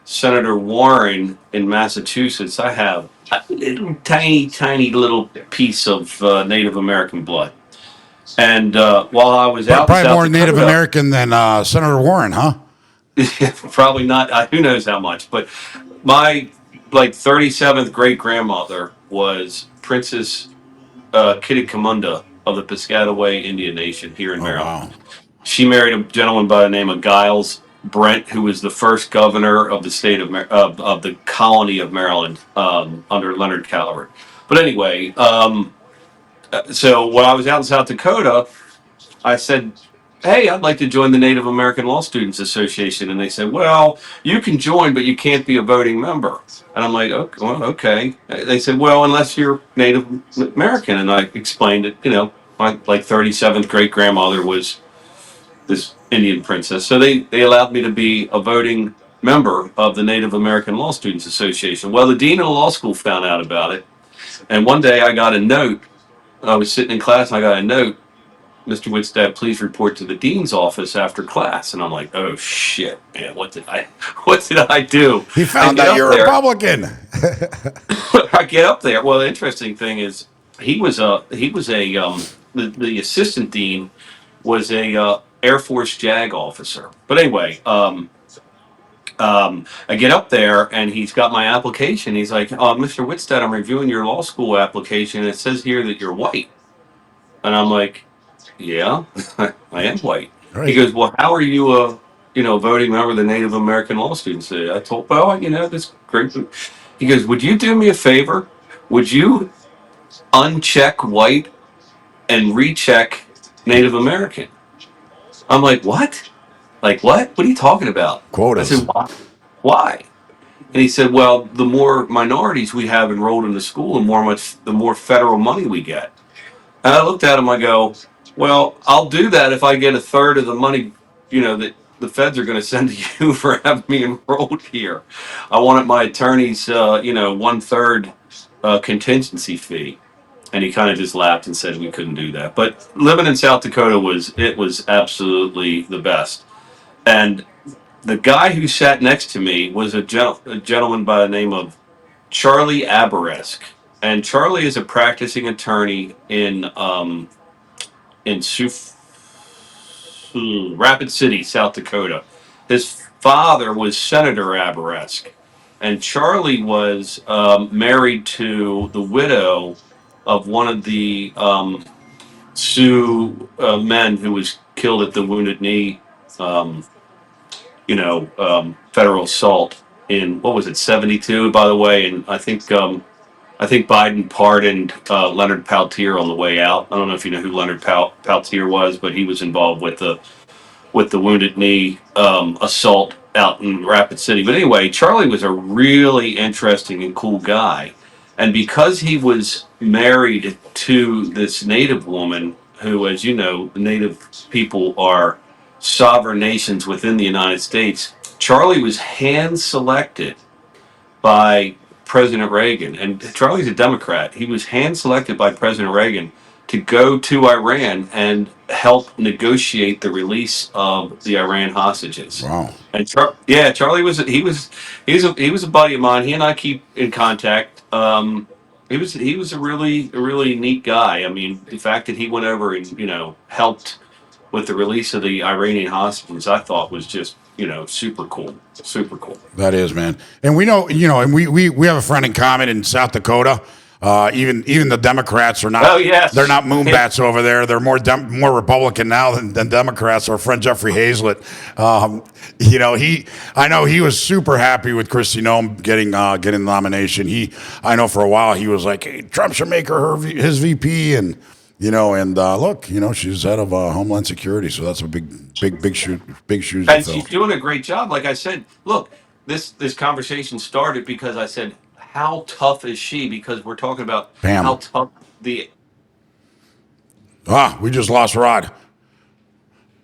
Speaker 2: Senator Warren in Massachusetts, I have a little tiny, tiny little piece of Native American blood. And while I was out in
Speaker 1: Probably
Speaker 2: South
Speaker 1: more Native
Speaker 2: Dakota,
Speaker 1: American than Senator Warren, huh?
Speaker 2: probably not, who knows how much, but my like 37th great grandmother was Princess Kittikamunda of the Piscataway Indian Nation here in
Speaker 1: Oh,
Speaker 2: Maryland.
Speaker 1: wow.
Speaker 2: She married a gentleman by the name of Giles Brent, who was the first governor of the state of the colony of Maryland under Leonard Calvert. But anyway, so when I was out in South Dakota, I said, "Hey, I'd like to join the Native American Law Students Association," and they said, "Well, you can join, but you can't be a voting member." And I'm like, "Okay, well, okay." They said, "Well, unless you're Native American," and I explained it. My like 37th great grandmother was this Indian princess. So they allowed me to be a voting member of the Native American Law Students Association. Well, the dean of the law school found out about it. And one day I got a note. I was sitting in class and I got a note. Mr. Whitstad, please report to the dean's office after class. And I'm like, oh shit, man, what did I do?
Speaker 1: He
Speaker 2: I
Speaker 1: found
Speaker 2: get
Speaker 1: out
Speaker 2: up
Speaker 1: you're a
Speaker 2: there.
Speaker 1: Republican.
Speaker 2: I get up there. Well, the interesting thing is the assistant dean was a Air Force JAG officer. But anyway, I get up there and he's got my application. He's like, Mr. Whitstad, I'm reviewing your law school application. And it says here that you're white. And I'm like, yeah, I am white. He
Speaker 1: Right.
Speaker 2: goes, well, how are you a voting member of the Native American Law Students? I told, well, that's great. He goes, would you do me a favor? Would you uncheck white and recheck Native American? I'm like, what? Like, what? What are you talking about? I
Speaker 1: Quotas.
Speaker 2: said, why? And he said, well, the more minorities we have enrolled in the school, the more federal money we get. And I looked at him, I go, well, I'll do that if I get a third of the money, that the feds are going to send to you for having me enrolled here. I wanted my attorney's, one third contingency fee. And he kind of just laughed and said we couldn't do that. But living in South Dakota was absolutely the best. And the guy who sat next to me was a gentleman by the name of Charlie Aberesk. And Charlie is a practicing attorney in Rapid City, South Dakota. His father was Senator Aberesk. and Charlie was married to the widow of one of the Sioux men who was killed at the Wounded Knee, um, federal assault in what was it, 72, by the way, and I think Biden pardoned Leonard Peltier on the way out. I don't know if you know who Leonard Peltier was, but he was involved with the Wounded Knee assault out in Rapid City. But anyway, Charlie was a really interesting and cool guy. And because he was married to this Native woman, who, as you know, Native people are sovereign nations within the United States, Charlie was hand selected by President Reagan. And Charlie's a Democrat. He was hand selected by President Reagan to go to Iran and help negotiate the release of the Iran hostages.
Speaker 1: Wow.
Speaker 2: And Charlie was a buddy of mine. He and I keep in contact. He was a really neat guy. I mean, the fact that he went over and helped with the release of the Iranian hostages, I thought was just super cool, super cool.
Speaker 1: That is, man. And we know, and we have a friend in common in South Dakota. Even the Democrats are not.
Speaker 2: Oh, yes.
Speaker 1: They're not moonbats over there. They're more Republican now than Democrats. Our friend Jeffrey Hazlett. I know he was super happy with Kristi Noem getting the nomination. I know for a while he was like, hey, Trump should make her his VP, and look, she's head of Homeland Security, so that's a big shoes to
Speaker 2: And
Speaker 1: fill.
Speaker 2: she's doing a great job. Like I said, look, this conversation started because I said, how tough is she? Because we're talking about
Speaker 1: Pam.
Speaker 2: how tough the.
Speaker 1: We just lost Rod.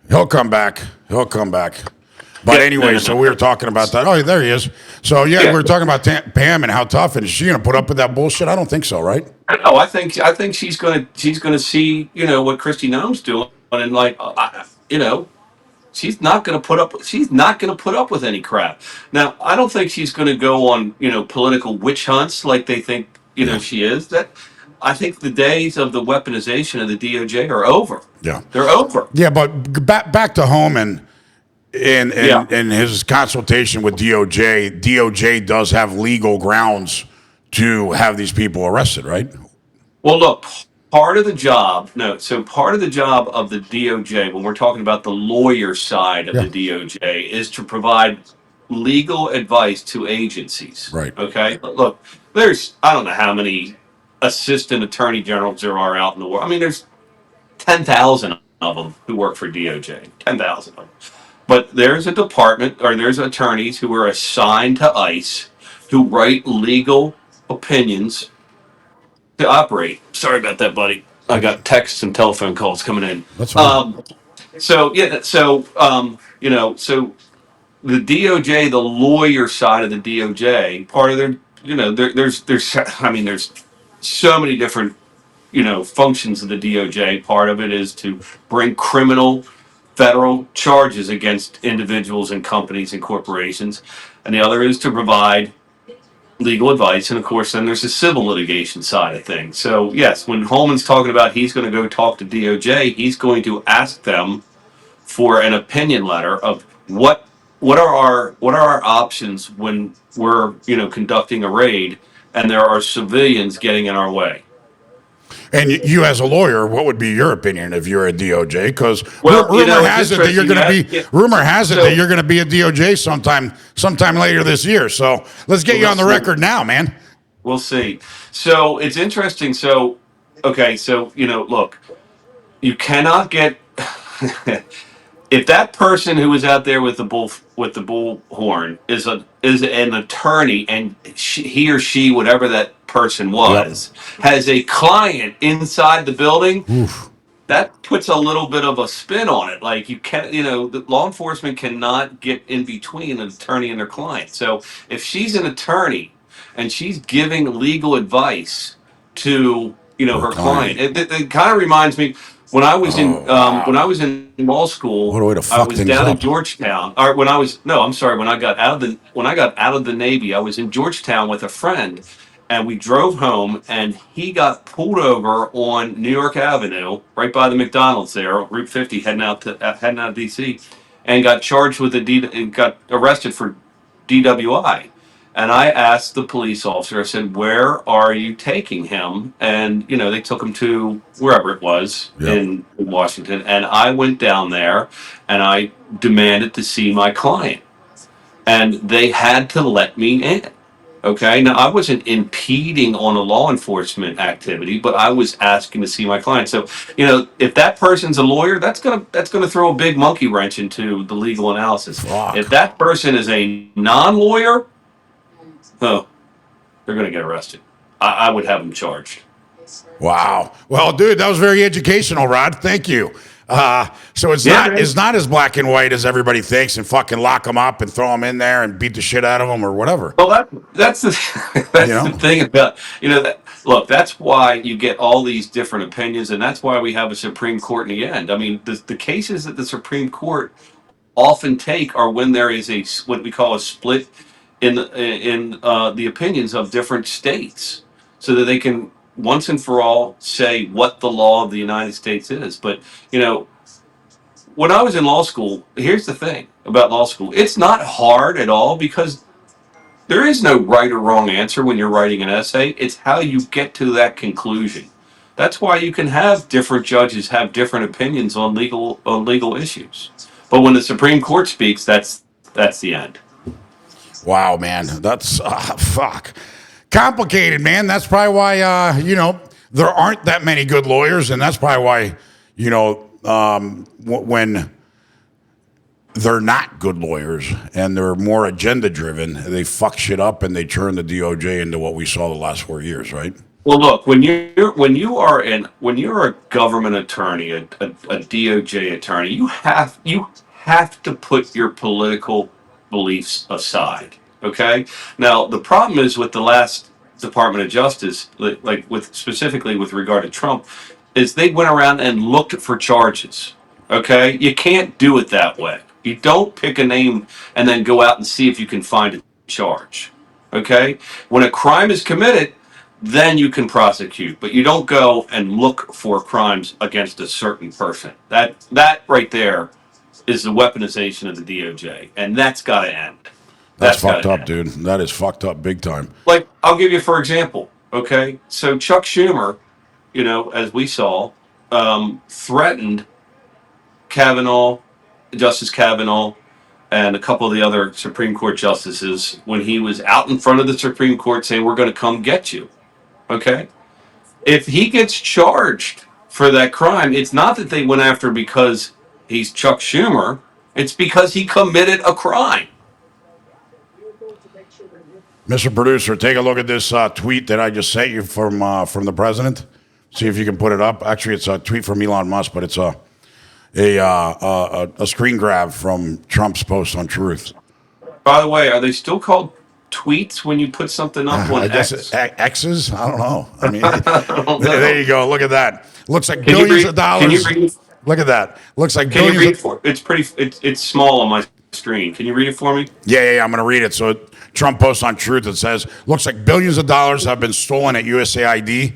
Speaker 1: He'll come back. But anyway, so we were talking about that. Oh, there he is. So, we were talking about Pam and how tough, and is she going to put up with that bullshit? I don't think so, right?
Speaker 2: No, I think she's gonna see what Kristi Noem's doing, and she's not gonna put up with any crap. Now, I don't think she's gonna go on political witch hunts like they think she is. That I think the days of the weaponization of the DOJ are over.
Speaker 1: Yeah,
Speaker 2: they're over.
Speaker 1: Yeah, but back to Homan. In his consultation with DOJ does have legal grounds to have these people arrested, right?
Speaker 2: Well, look, part of the job of the DOJ, when we're talking about the lawyer side of the DOJ, is to provide legal advice to agencies.
Speaker 1: Right.
Speaker 2: Okay. Look, I don't know how many assistant attorney generals there are out in the world. I mean, there's 10,000 of them who work for DOJ. 10,000 of them. But there's a department, or there's attorneys who are assigned to ICE who write legal opinions to operate. Sorry about that, buddy. I got texts and telephone calls coming in.
Speaker 1: That's fine.
Speaker 2: So the DOJ, the lawyer side of the DOJ, part of their, there's so many different, functions of the DOJ. Part of it is to bring criminal federal charges against individuals and companies and corporations, and the other is to provide legal advice. And of course, then there's the civil litigation side of things. So yes, when Holman's talking about he's going to go talk to DOJ, he's going to ask them for an opinion letter of what are our options when we're conducting a raid and there are civilians getting in our way.
Speaker 1: And you, as a lawyer, what would be your opinion if you're a DOJ? Because rumor has it that you're going to be. Rumor has it that you're going to be a DOJ sometime later this year. So let's get you on the record now, man.
Speaker 2: We'll see. So it's interesting. So okay. So look, you cannot get if that person who was out there with the bullhorn is an attorney, and he or she, whatever that person was, has a client inside the building.
Speaker 1: Oof.
Speaker 2: That puts a little bit of a spin on it. Like you can't, the law enforcement cannot get in between an attorney and their client. So if she's an attorney and she's giving legal advice to her client, it kind of reminds me. When I was in law school,
Speaker 1: What a way to fuck
Speaker 2: I was
Speaker 1: things
Speaker 2: down in
Speaker 1: up.
Speaker 2: Georgetown. Or when I got out of the Navy, I was in Georgetown with a friend, and we drove home, and he got pulled over on New York Avenue, right by the McDonald's there, Route 50, heading out of DC, and got charged with got arrested for DWI. And I asked the police officer, I said, where are you taking him? And, they took him to wherever it was in Washington. And I went down there and I demanded to see my client. And they had to let me in. Okay. Now, I wasn't impeding on a law enforcement activity, but I was asking to see my client. So, if that person's a lawyer, that's gonna throw a big monkey wrench into the legal analysis.
Speaker 1: Fuck.
Speaker 2: If that person is a non-lawyer, oh, they're going to get arrested. I would have them charged.
Speaker 1: Wow. Well, dude, that was very educational, Rod. Thank you. So it's not as black and white as everybody thinks, and fucking lock them up and throw them in there and beat the shit out of them or whatever.
Speaker 2: Well, that's the the thing about look. That's why you get all these different opinions, and that's why we have a Supreme Court in the end. I mean, the cases that the Supreme Court often take are when there is what we call a split in the opinions of different states, so that they can once and for all say what the law of the United States is. But when I was in law school, here's the thing about law school: it's not hard at all, because there is no right or wrong answer when you're writing an essay. It's how you get to that conclusion. That's why you can have different judges have different opinions on legal issues. But when the Supreme Court speaks, that's the end.
Speaker 1: Wow, man. That's fuck. Complicated, man. That's probably why there aren't that many good lawyers, and that's probably why, when they're not good lawyers and they're more agenda driven, they fuck shit up and they turn the DOJ into what we saw the last 4 years, right?
Speaker 2: Well, look, when you're a government attorney, a DOJ attorney, you have to put your political beliefs aside. Okay. Now, the problem is with the last Department of Justice, specifically with regard to Trump, is they went around and looked for charges. Okay, you can't do it that way. You don't pick a name and then go out and see if you can find a charge. Okay, when a crime is committed, then you can prosecute, but you don't go and look for crimes against a certain person. That right there is the weaponization of the DOJ, and that's got to end.
Speaker 1: That's fucked up, dude. That is fucked up big time.
Speaker 2: Like, I'll give you for example. Okay, so Chuck Schumer, as we saw, threatened Justice Kavanaugh, and a couple of the other Supreme Court justices when he was out in front of the Supreme Court saying, "We're going to come get you." Okay? If he gets charged for that crime, it's not that they went after him because he's Chuck Schumer. It's because he committed a crime.
Speaker 1: Mr. Producer, take a look at this tweet that I just sent you from the president. See if you can put it up. Actually, it's a tweet from Elon Musk, but it's a screen grab from Trump's post on Truth.
Speaker 2: By the way, are they still called tweets when you put something up on X?
Speaker 1: X's? I don't know. I mean, there you go. Look at that. Looks like billions of dollars.
Speaker 2: Can you read?
Speaker 1: Look at that. Looks like
Speaker 2: billions.
Speaker 1: Can you read
Speaker 2: for it? It's small on my screen. Can you read it for me?
Speaker 1: Yeah. I'm going to read it. So Trump posts on Truth. It says, looks like billions of dollars have been stolen at USAID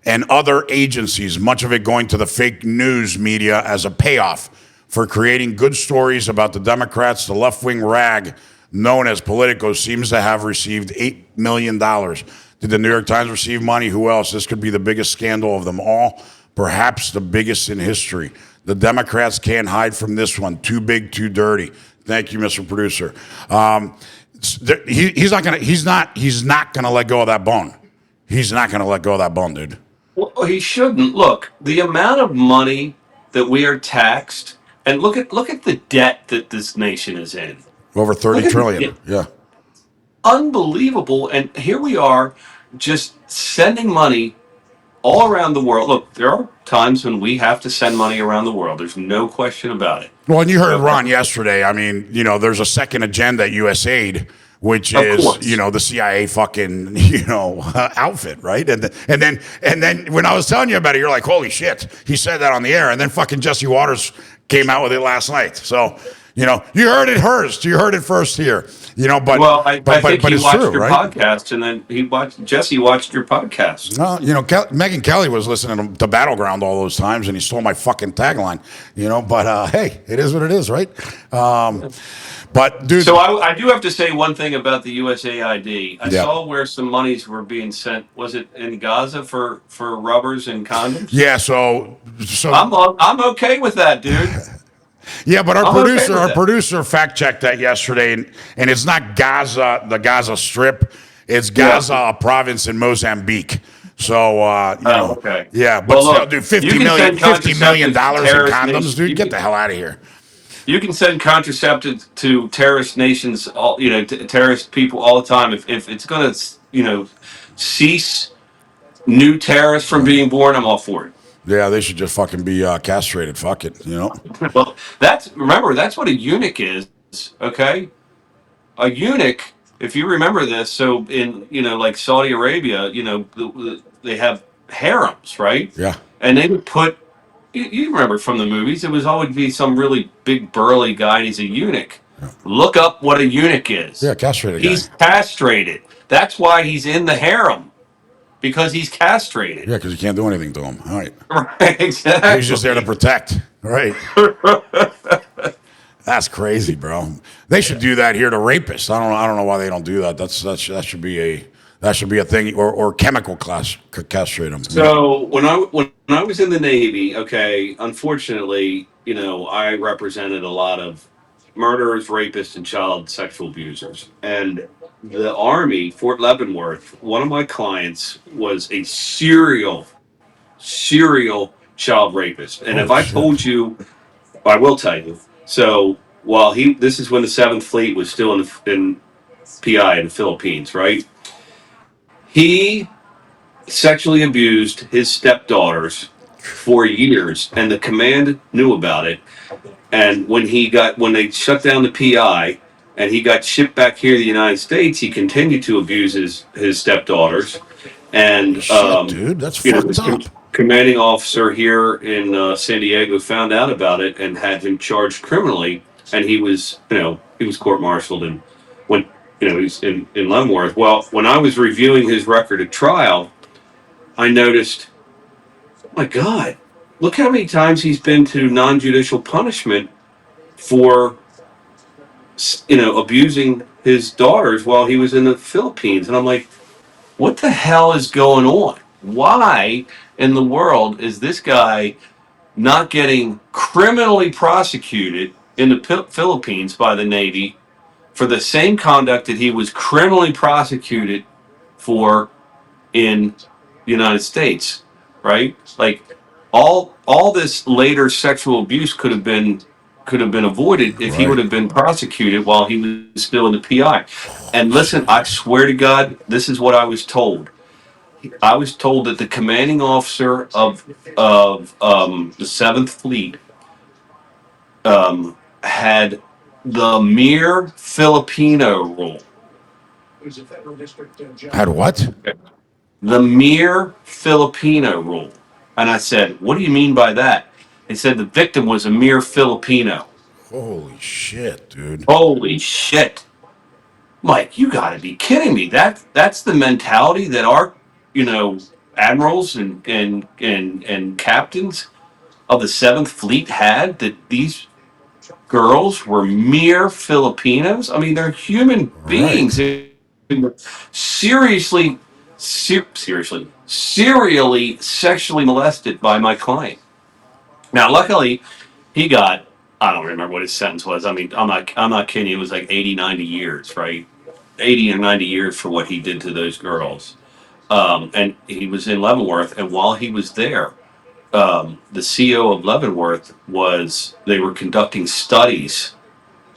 Speaker 1: and other agencies, much of it going to the fake news media as a payoff for creating good stories about the Democrats. The left-wing rag known as Politico seems to have received $8 million. Did the New York Times receive money? Who else? This could be the biggest scandal of them all, perhaps the biggest in history. The Democrats can't hide from this one. Too big, too dirty. Thank you, Mr. Producer. He's not gonna let go of that bone. He's not gonna let go of that bone, dude.
Speaker 2: Well, he shouldn't. Look, the amount of money that we are taxed, and look at the debt that this nation is in.
Speaker 1: Over 30 trillion. Yeah.
Speaker 2: Unbelievable. And here we are just sending money all around the world. Look, there are times when we have to send money around the world. There's no question about it.
Speaker 1: Well, and you heard Ron yesterday. I mean, there's a second agenda at USAID, which is, the CIA fucking, outfit, right? And then when I was telling you about it, you're like, holy shit, he said that on the air. And then fucking Jesse Waters came out with it last night. So, You know, you heard it first. You heard it first here. You know, but
Speaker 2: Well, I think
Speaker 1: but
Speaker 2: he
Speaker 1: it's
Speaker 2: watched
Speaker 1: true,
Speaker 2: your
Speaker 1: right?
Speaker 2: podcast, and then Jesse watched your podcast.
Speaker 1: No, you know, Megyn Kelly was listening to Battleground all those times, and he stole my fucking tagline. You know, but hey, it is what it is, right? But dude,
Speaker 2: So I do have to say one thing about the USAID. I
Speaker 1: yeah,
Speaker 2: saw where some monies were being sent. Was it in Gaza for rubbers and condoms?
Speaker 1: yeah. So
Speaker 2: I'm okay with that, dude.
Speaker 1: yeah, but
Speaker 2: I'm okay with
Speaker 1: our
Speaker 2: that.
Speaker 1: producer fact checked that yesterday, and it's not Gaza, the Gaza Strip. It's
Speaker 2: Yeah.
Speaker 1: Gaza, a province in Mozambique. So you know,
Speaker 2: Okay.
Speaker 1: yeah, but
Speaker 2: Well,
Speaker 1: still,
Speaker 2: look,
Speaker 1: dude,
Speaker 2: you can send
Speaker 1: $50 million in
Speaker 2: terrorist
Speaker 1: condoms,
Speaker 2: nations-
Speaker 1: dude.
Speaker 2: you
Speaker 1: Get
Speaker 2: can-
Speaker 1: the hell out of here.
Speaker 2: You can send contraceptives to terrorist nations, all terrorist people all the time. If it's going to, cease new terrorists from being born, I'm all for it.
Speaker 1: Yeah, they should just fucking be castrated. Fuck it, you know.
Speaker 2: Well, remember that's what a eunuch is. Okay, a eunuch. If you remember this, so in like Saudi Arabia, they have harems, right?
Speaker 1: Yeah.
Speaker 2: And they would put. You remember from the movies, it was always be some really big burly guy, and he's a eunuch. Look up what a eunuch is.
Speaker 1: Yeah, castrated guy.
Speaker 2: He's castrated. That's why he's in the harem, because he's castrated.
Speaker 1: Yeah, because you can't do anything to him. All right.
Speaker 2: Right, exactly.
Speaker 1: He's just there to protect. Right. That's crazy, bro. They should do that here to rapists. I don't know why they don't do that. That should be a thing, or chemical castrate them.
Speaker 2: So when I was in the Navy, okay, unfortunately, I represented a lot of murderers, rapists, and child sexual abusers. And the Army, Fort Leavenworth, one of my clients was a serial child rapist. And if I told you, I will tell you. So while this is when the Seventh Fleet was still in PI in the Philippines, right? He sexually abused his stepdaughters for years, and the command knew about it. And when they shut down the PI and he got shipped back here to the United States, he continued to abuse his stepdaughters. And
Speaker 1: dude, that's fucked up.
Speaker 2: Commanding officer here in San Diego found out about it and had him charged criminally. And he was court-martialed and went. He's in Leavenworth. Well, when I was reviewing his record at trial, I noticed, oh my God, look how many times he's been to non-judicial punishment for, abusing his daughters while he was in the Philippines. And I'm like, what the hell is going on? Why in the world is this guy not getting criminally prosecuted in the Philippines by the Navy for the same conduct that he was criminally prosecuted for in the United States, right? Like all this later sexual abuse could have been avoided if he would have been prosecuted while he was still in the PI. And listen, I swear to God, this is what I was told. I was told that the commanding officer of the Seventh Fleet had the mere Filipino rule.
Speaker 1: Had what?
Speaker 2: The mere Filipino rule. And I said, what do you mean by that? They said the victim was a mere Filipino.
Speaker 1: Holy shit, dude.
Speaker 2: Holy shit. Mike, you gotta be kidding me. That's the mentality that our, admirals and captains of the Seventh Fleet had, that these girls were mere Filipinos. I mean, they're human beings who were serially sexually molested by my client. Now, luckily, he got, I don't remember what his sentence was. I mean, I'm not kidding you. It was like 80, 90 years, right? 80 or 90 years for what he did to those girls. And he was in Leavenworth, and while he was there, the CEO of Leavenworth they were conducting studies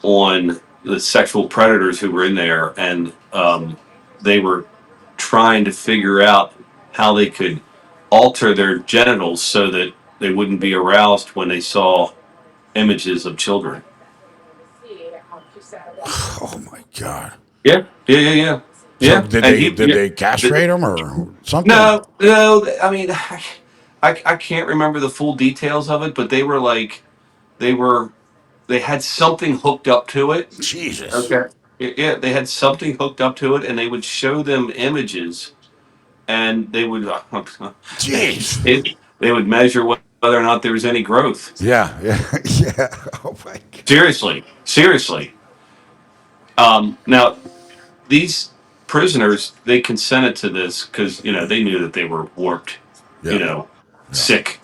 Speaker 2: on the sexual predators who were in there, and they were trying to figure out how they could alter their genitals so that they wouldn't be aroused when they saw images of children.
Speaker 1: Oh my God.
Speaker 2: Yeah.
Speaker 1: So did they castrate him or something?
Speaker 2: No. I mean, I can't remember the full details of it, but they were they had something hooked up to it.
Speaker 1: Jesus.
Speaker 2: Okay. Yeah, they had something hooked up to it, and they would show them images, and they would
Speaker 1: Jeez.
Speaker 2: they would measure whether or not there was any growth.
Speaker 1: Yeah, yeah, yeah. Oh my God.
Speaker 2: Seriously, seriously. Now these prisoners, they consented to this because they knew that they were warped,
Speaker 1: Yeah.
Speaker 2: you know, sick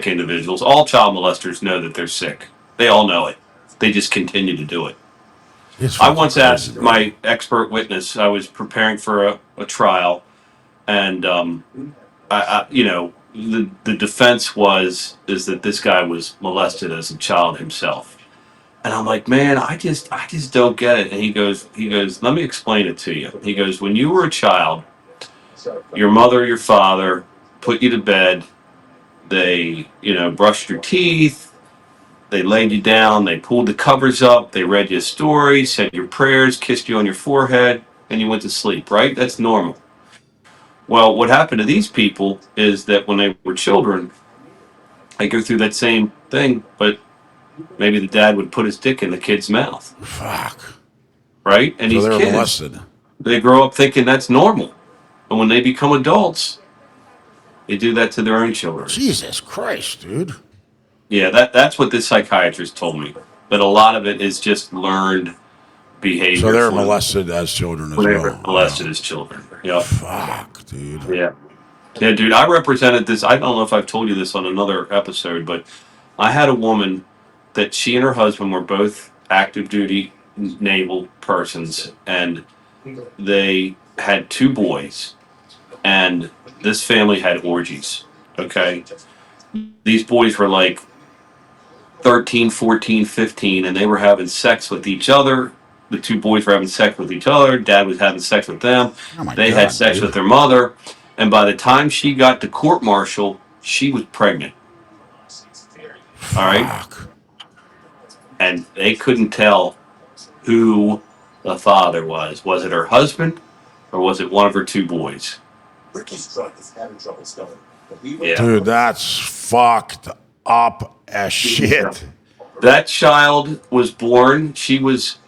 Speaker 2: individuals. All child molesters know that they're sick. They all know it. They just continue to do it.
Speaker 1: It's
Speaker 2: I
Speaker 1: fucking
Speaker 2: once
Speaker 1: crazy,
Speaker 2: asked
Speaker 1: bro.
Speaker 2: my expert witness. I was preparing for a trial, and the defense is that this guy was molested as a child himself. And I'm like, man, I just don't get it. And he goes, let me explain it to you. He goes, when you were a child, your mother, your father put you to bed. They, brushed your teeth. They laid you down. They pulled the covers up. They read you a story, said your prayers, kissed you on your forehead, and you went to sleep, right? That's normal. Well, what happened to these people is that when they were children, they go through that same thing, but maybe the dad would put his dick in the kid's mouth,
Speaker 1: Fuck.
Speaker 2: right? And
Speaker 1: So
Speaker 2: these
Speaker 1: they were
Speaker 2: kids,
Speaker 1: molested.
Speaker 2: they grow up thinking that's normal. And when they become adults, they do that to their own children.
Speaker 1: Jesus Christ, dude.
Speaker 2: Yeah, that's what this psychiatrist told me. But a lot of it is just learned behavior.
Speaker 1: So they were molested as children as
Speaker 2: when they
Speaker 1: well.
Speaker 2: were molested as children. Yep.
Speaker 1: Fuck, dude.
Speaker 2: Yeah. Yeah, dude, I represented this. I don't know if I've told you this on another episode, but I had a woman that she and her husband were both active duty naval persons, and they had two boys, and this family had orgies. Okay. These boys were like 13, 14, 15, and they were having sex with each other. The two boys were having sex with each other. Dad was having sex with them.
Speaker 1: Oh my
Speaker 2: They
Speaker 1: God,
Speaker 2: had sex
Speaker 1: dude.
Speaker 2: with their mother. And by the time she got to court martial, she was pregnant. All right.
Speaker 1: Fuck.
Speaker 2: And they couldn't tell who the father was. Was it her husband or was it one of her two boys?
Speaker 7: Ricky's truck is having trouble spelling.
Speaker 2: Yeah.
Speaker 1: Dude, that's fucked up as shit.
Speaker 2: That child was born. She was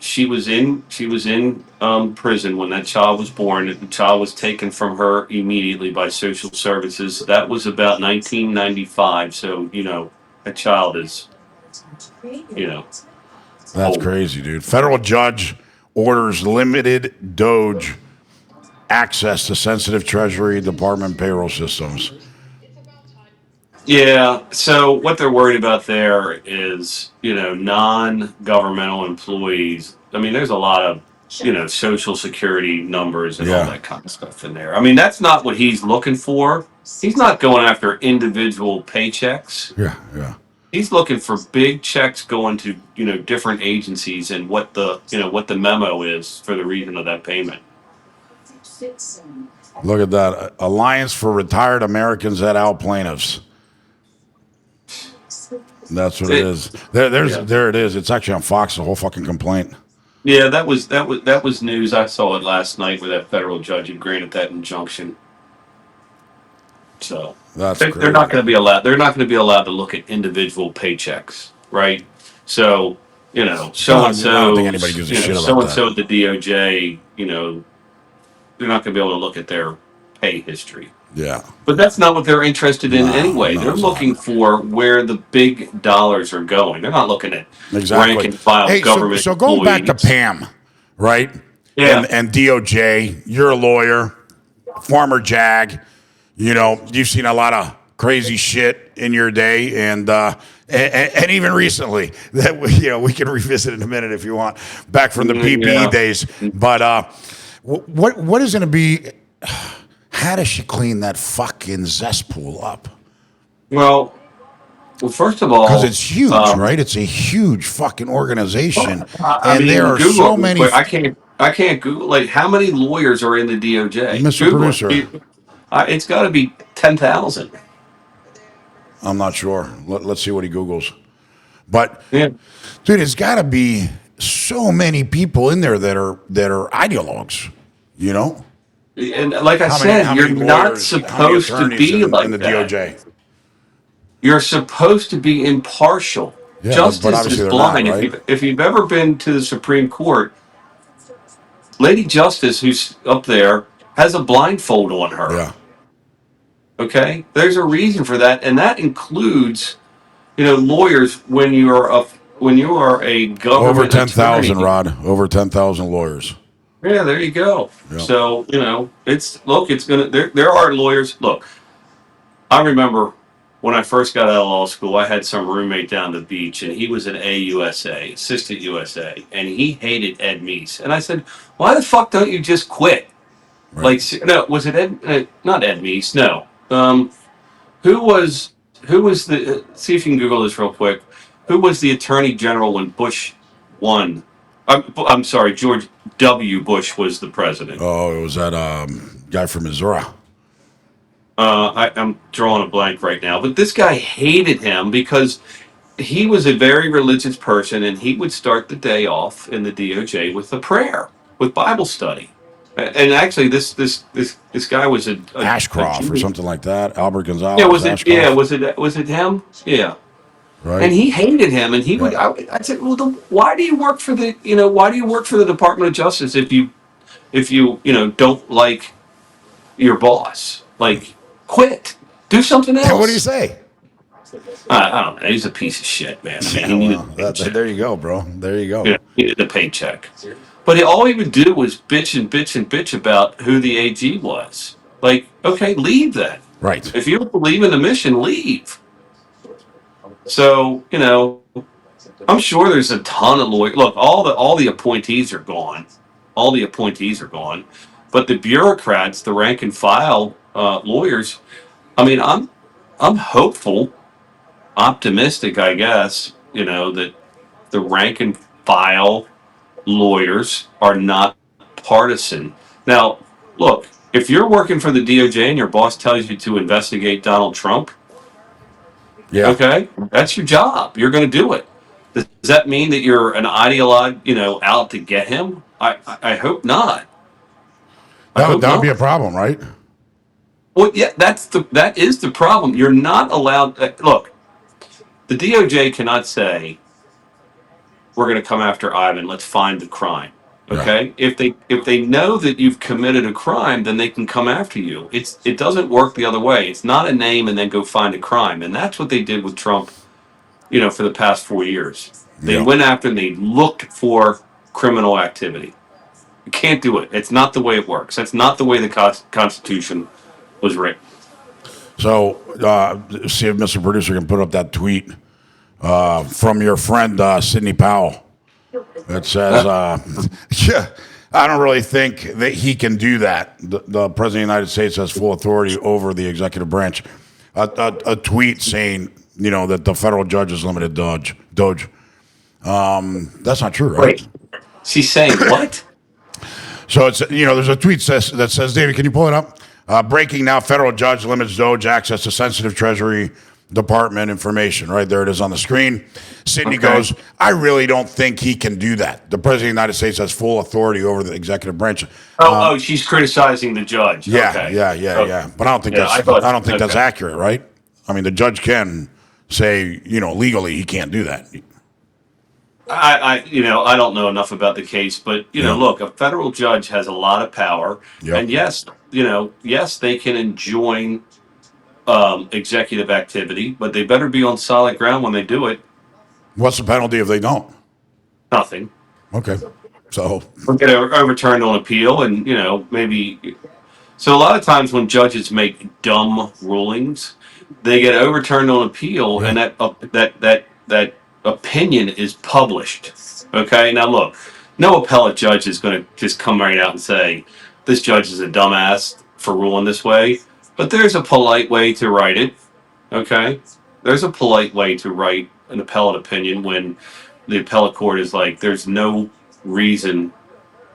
Speaker 2: in prison when that child was born. The child was taken from her immediately by social services. That was about 1995. So that child is
Speaker 1: That's
Speaker 2: old.
Speaker 1: crazy, dude. Federal judge orders limited Doge access to sensitive Treasury Department payroll systems.
Speaker 2: Yeah. So what they're worried about there is non-governmental employees. I mean, there's a lot of social security numbers and all that kind of stuff in there. I mean, that's not what he's looking for. He's not going after individual paychecks.
Speaker 1: Yeah, yeah.
Speaker 2: He's looking for big checks going to different agencies and what the memo is for the reason of that payment.
Speaker 1: Look at that. Alliance for Retired Americans et al. Plaintiffs. That's what it is. There it is. It's actually on Fox, the whole fucking complaint.
Speaker 2: Yeah, that was news. I saw it last night where that federal judge had granted that injunction. So they're not going to be allowed. They're not going to be allowed to look at individual paychecks, right? So so and so,
Speaker 1: I don't think anybody gives a shit about
Speaker 2: so and so
Speaker 1: that.
Speaker 2: at the DOJ, they're not going to be able to look at their pay history.
Speaker 1: Yeah.
Speaker 2: But that's not what they're interested in anyway.
Speaker 1: No,
Speaker 2: They're
Speaker 1: it's
Speaker 2: looking for where the big dollars are going. They're not looking at
Speaker 1: Exactly.
Speaker 2: rank and file government
Speaker 1: so going back to
Speaker 2: employees.
Speaker 1: Pam, right?
Speaker 2: Yeah.
Speaker 1: And DOJ, you're a lawyer, former JAG. You've seen a lot of crazy shit in your day, and even recently that we can revisit in a minute if you want, back from the PPE days. But what is going to be? How does she clean that fucking cesspool up?
Speaker 2: Well, first of all,
Speaker 1: Because it's huge, right? It's a huge fucking organization,
Speaker 2: I mean,
Speaker 1: there are
Speaker 2: Google
Speaker 1: so
Speaker 2: it,
Speaker 1: many.
Speaker 2: but I can't Google like how many lawyers are in the DOJ.
Speaker 1: Mr.
Speaker 2: Google
Speaker 1: Producer.
Speaker 2: it. It's got to be 10,000.
Speaker 1: I'm not sure. Let's see what he Googles. But
Speaker 2: Yeah.
Speaker 1: dude, it's got to be so many people in there that are ideologues.
Speaker 2: And like I
Speaker 1: How
Speaker 2: said,
Speaker 1: many
Speaker 2: you're not
Speaker 1: lawyers, how many
Speaker 2: supposed to
Speaker 1: attorneys
Speaker 2: be
Speaker 1: in
Speaker 2: like
Speaker 1: the
Speaker 2: that.
Speaker 1: DOJ?
Speaker 2: You're supposed to be impartial.
Speaker 1: Yeah, but
Speaker 2: Justice
Speaker 1: obviously
Speaker 2: is
Speaker 1: they're
Speaker 2: blind.
Speaker 1: not, right?
Speaker 2: If you've ever been to the Supreme Court, Lady Justice, who's up there, has a blindfold on her.
Speaker 1: Yeah.
Speaker 2: Okay, there's a reason for that, and that includes, lawyers when you are a
Speaker 1: Over
Speaker 2: government
Speaker 1: 10,000,
Speaker 2: attorney.
Speaker 1: Rod. Over 10,000 lawyers.
Speaker 2: Yeah, there you go.
Speaker 1: Yeah.
Speaker 2: So it's gonna. There are lawyers. Look, I remember when I first got out of law school, I had some roommate down the beach, and he was an AUSA, assistant USA, and he hated Ed Meese. And I said, "Why the fuck don't you just quit?"
Speaker 1: Right.
Speaker 2: No, was it Ed? Not Ed Meese. No. Who was the? See if you can Google this real quick. Who was the Attorney General when Bush won? I'm sorry, George W. Bush was the president.
Speaker 1: Oh, it was that guy from Missouri.
Speaker 2: I'm drawing a blank right now, but this guy hated him because he was a very religious person, and he would start the day off in the DOJ with a prayer, with Bible study. And actually, this guy was a
Speaker 1: Ashcroft or
Speaker 2: Jew.
Speaker 1: something like that. Albert Gonzalez.
Speaker 2: Yeah, was it?
Speaker 1: Ashcroft.
Speaker 2: Yeah, was it him? Yeah.
Speaker 1: Right.
Speaker 2: And he hated him, and he would.
Speaker 1: Yeah.
Speaker 2: I said, "Well, why do you work for the? Why do you work for the Department of Justice if you don't like your boss? Like, quit, do something else."
Speaker 1: Yeah, what do you say?
Speaker 2: I don't know. He's a piece of shit, man. I mean, he needed a paycheck.
Speaker 1: There you go, bro. There you go.
Speaker 2: Yeah, he needed a paycheck. But all he would do was bitch and bitch and bitch about who the AG was. Like, okay, leave then.
Speaker 1: Right.
Speaker 2: If you don't believe in the mission, leave. So, I'm sure there's a ton of lawyers. Look, all the appointees are gone. All the appointees are gone. But the bureaucrats, the rank and file lawyers, I mean, I'm hopeful, optimistic, I guess, that the rank and file lawyers are not partisan. Now, look, if you're working for the DOJ and your boss tells you to investigate Donald Trump,
Speaker 1: Yeah.
Speaker 2: okay, that's your job. You're going to do it. Does that mean that you're an ideologue, out to get him? I hope not.
Speaker 1: That would be a problem, right?
Speaker 2: Well, yeah, that is the problem. You're not allowed. Look, the DOJ cannot say we're going to come after Ivan. Let's find the crime. Okay,
Speaker 1: Yeah.
Speaker 2: if they know that you've committed a crime, then they can come after you. It doesn't work the other way. It's not a name and then go find a crime, and that's what they did with Trump. For the past 4 years, they went after and they looked for criminal activity. You can't do it. It's not the way it works. That's not the way the Constitution was written.
Speaker 1: So, see if Mr. Producer can put up that tweet from your friend Sidney Powell. It says, yeah, I don't really think that he can do that. The President of the United States has full authority over the executive branch. A tweet saying, that the federal judge is limited Doge. That's not true, right?
Speaker 2: Wait, she's saying what?
Speaker 1: So it's there's a tweet that says, David, can you pull it up? Breaking now, federal judge limits Doge access to sensitive Treasury Department information. Right there it is on the screen. Sidney goes, I really don't think he can do that. The President of the United States has full authority over the executive branch.
Speaker 2: She's criticizing the judge.
Speaker 1: Yeah,
Speaker 2: Okay.
Speaker 1: yeah. But I don't think that's accurate, right? I mean, the judge can say, legally he can't do that.
Speaker 2: I don't know enough about the case, but look, a federal judge has a lot of power, and yes, they can enjoin executive activity, but they better be on solid ground when they do it.
Speaker 1: What's the penalty if they don't?
Speaker 2: Nothing.
Speaker 1: Okay, so
Speaker 2: We'll get overturned on appeal, and maybe. So a lot of times when judges make dumb rulings, they get overturned on appeal, and that opinion is published. Okay, now look, no appellate judge is going to just come right out and say this judge is a dumbass for ruling this way. But there's a polite way to write it. Okay, there's a polite way to write an appellate opinion when the appellate court is like, there's no reason,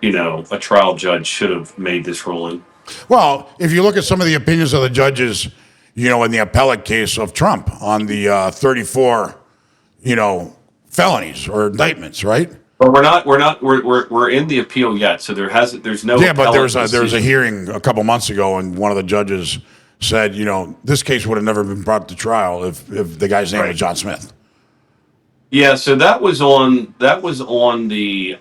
Speaker 2: a trial judge should have made this ruling.
Speaker 1: Well, if you look at some of the opinions of the judges, in the appellate case of Trump on the 34, felonies or indictments, right?
Speaker 2: But we're in the appeal yet, so there's no.
Speaker 1: Yeah, but there was a hearing a couple months ago, and one of the judges said, this case would have never been brought to trial if the guy's name was John Smith.
Speaker 2: Yeah, so that was on the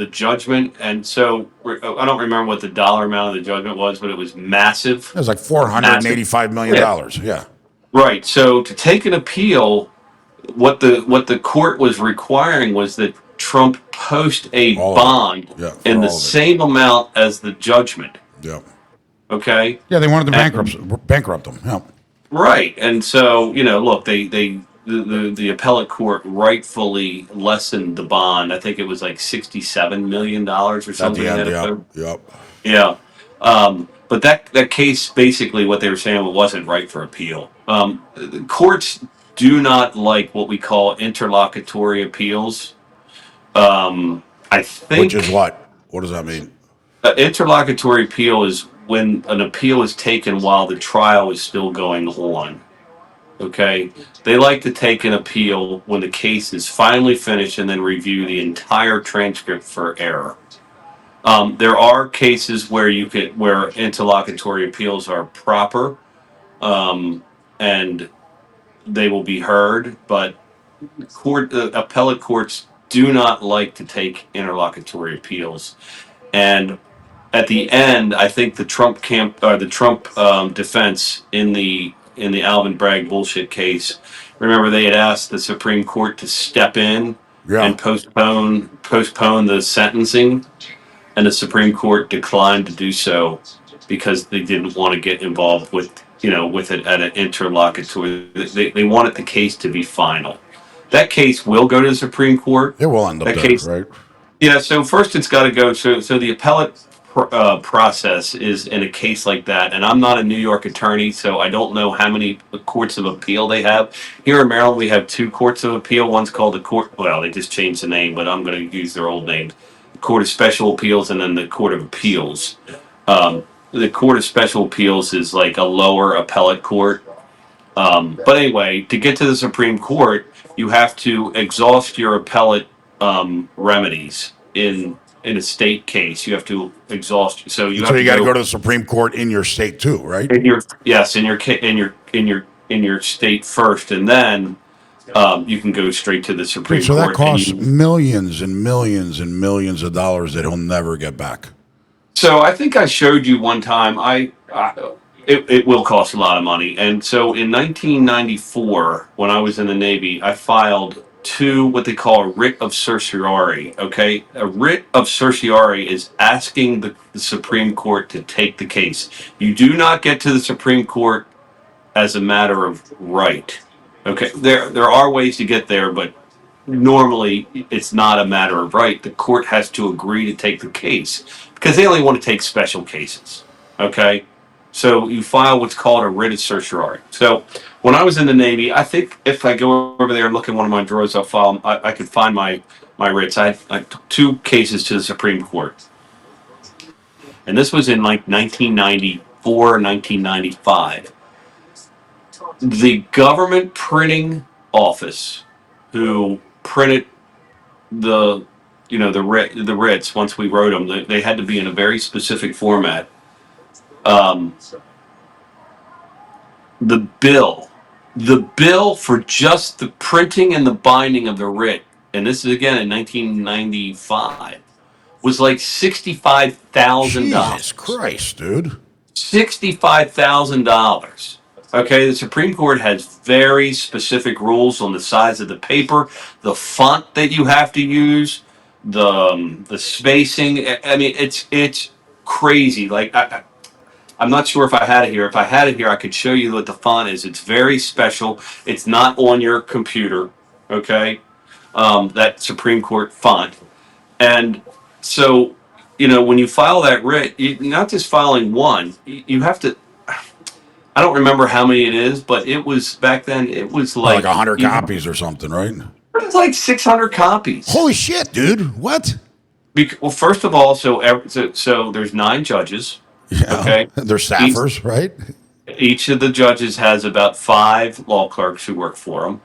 Speaker 2: judgment, and so I don't remember what the dollar amount of the judgment was, but it was massive,
Speaker 1: It was like
Speaker 2: massive. Yeah,
Speaker 1: $485 million. Yeah.
Speaker 2: right. So to take an appeal, what the court was requiring was that Trump post a
Speaker 1: All of it.
Speaker 2: bond
Speaker 1: Yeah,
Speaker 2: in
Speaker 1: for
Speaker 2: the
Speaker 1: all of it.
Speaker 2: same amount as the judgment.
Speaker 1: Yeah.
Speaker 2: Okay.
Speaker 1: Yeah, they wanted to
Speaker 2: And
Speaker 1: bankrupt them. Yeah.
Speaker 2: right. And so, look, the appellate court rightfully lessened the bond. I think it was like $67 million or
Speaker 1: At the
Speaker 2: something.
Speaker 1: end,
Speaker 2: That
Speaker 1: yeah. Yep.
Speaker 2: yeah. But that case, basically what they were saying, wasn't right for appeal. The courts do not like what we call interlocutory appeals. I
Speaker 1: Which is
Speaker 2: think
Speaker 1: what? What does that mean?
Speaker 2: interlocutory appeal is when an appeal is taken while the trial is still going on. Okay. They like to take an appeal when the case is finally finished and then review the entire transcript for error. There are cases where interlocutory appeals are proper, and they will be heard, but appellate courts do not like to take interlocutory appeals. And at the end, I think the Trump defense in the Alvin Bragg bullshit case. Remember, they had asked the Supreme Court to step in
Speaker 1: Yeah.
Speaker 2: and postpone the sentencing, and the Supreme Court declined to do so because they didn't want to get involved with it at an interlocutory. They wanted the case to be final. That case will go to the Supreme Court.
Speaker 1: It will end up
Speaker 2: That
Speaker 1: there,
Speaker 2: case
Speaker 1: right?
Speaker 2: Yeah, so first it's got to go. So the appellate process is in a case like that, and I'm not a New York attorney, so I don't know how many courts of appeal they have. Here in Maryland, we have two courts of appeal. One's called the court. Well, they just changed the name, but I'm going to use their old name: the Court of Special Appeals, and then the Court of Appeals. The Court of Special Appeals is like a lower appellate court. But anyway, to get to the Supreme Court, you have to exhaust your appellate remedies in a state case. You have to exhaust. So you
Speaker 1: And so
Speaker 2: have
Speaker 1: you
Speaker 2: to
Speaker 1: got to go
Speaker 2: go
Speaker 1: to the Supreme Court in your state too, right?
Speaker 2: in your yes in your in your state first, and then you can go straight to the
Speaker 1: Dude,
Speaker 2: Supreme
Speaker 1: so that
Speaker 2: Court. And
Speaker 1: costs
Speaker 2: you,
Speaker 1: millions and millions and millions of dollars that he'll never get back.
Speaker 2: so I think I showed you one time. It will cost a lot of money. And so in 1994, when I was in the Navy, I filed what they call a writ of certiorari. Okay, a writ of certiorari is asking the Supreme Court to take the case. You do not get to the Supreme Court as a matter of right. Okay, there are ways to get there, but normally it's not a matter of right. The court has to agree to take the case because they only want to take special cases. Okay, so you file what's called a writ of certiorari. So when I was in the Navy, I think if I go over there and look in one of my drawers, I could find my writs. I took two cases to the Supreme Court, and this was in like 1994, 1995. The government printing office who printed the the writs once we wrote them, they had to be in a very specific format. Um, the bill, the bill for just the printing and the binding of the writ, and this is again in 1995, was like
Speaker 1: Jesus
Speaker 2: $65,000.
Speaker 1: Christ, dude.
Speaker 2: $65,000. Okay, the Supreme Court has very specific rules on the size of the paper, the font that you have to use, the spacing. I mean, it's crazy. Like I'm not sure if I had it here. If I had it here, I could show you what the font is. It's very special. It's not on your computer. Okay, that Supreme Court font, and so when you file that writ, you're not just filing one. You have to. I don't remember how many it is, but it was back then. It was
Speaker 1: Like
Speaker 2: like
Speaker 1: 100 copies or something, right?
Speaker 2: it was like 600 copies.
Speaker 1: Holy shit, dude. What?
Speaker 2: Well, first of all, so there's 9 judges.
Speaker 1: Yeah.
Speaker 2: Okay,
Speaker 1: They're
Speaker 2: each,
Speaker 1: staffers, right?
Speaker 2: each of the judges has about 5 law clerks who work for them.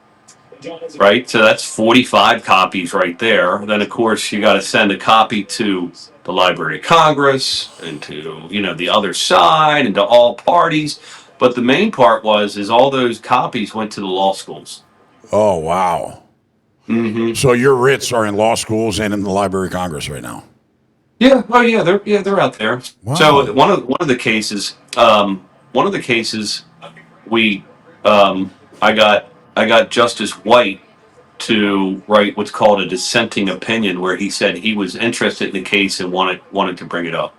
Speaker 2: Right, so that's 45 copies right there. Then, of course, you got to send a copy to the Library of Congress and to the other side and to all parties. But the main part is all those copies went to the law schools.
Speaker 1: Oh, wow.
Speaker 2: Mm-hmm.
Speaker 1: So your writs are in law schools and in the Library of Congress right now.
Speaker 2: Yeah. Oh, yeah. They're out there.
Speaker 1: Wow.
Speaker 2: So one of the cases, we, I got Justice White to write what's called a dissenting opinion, where he said he was interested in the case and wanted to bring it up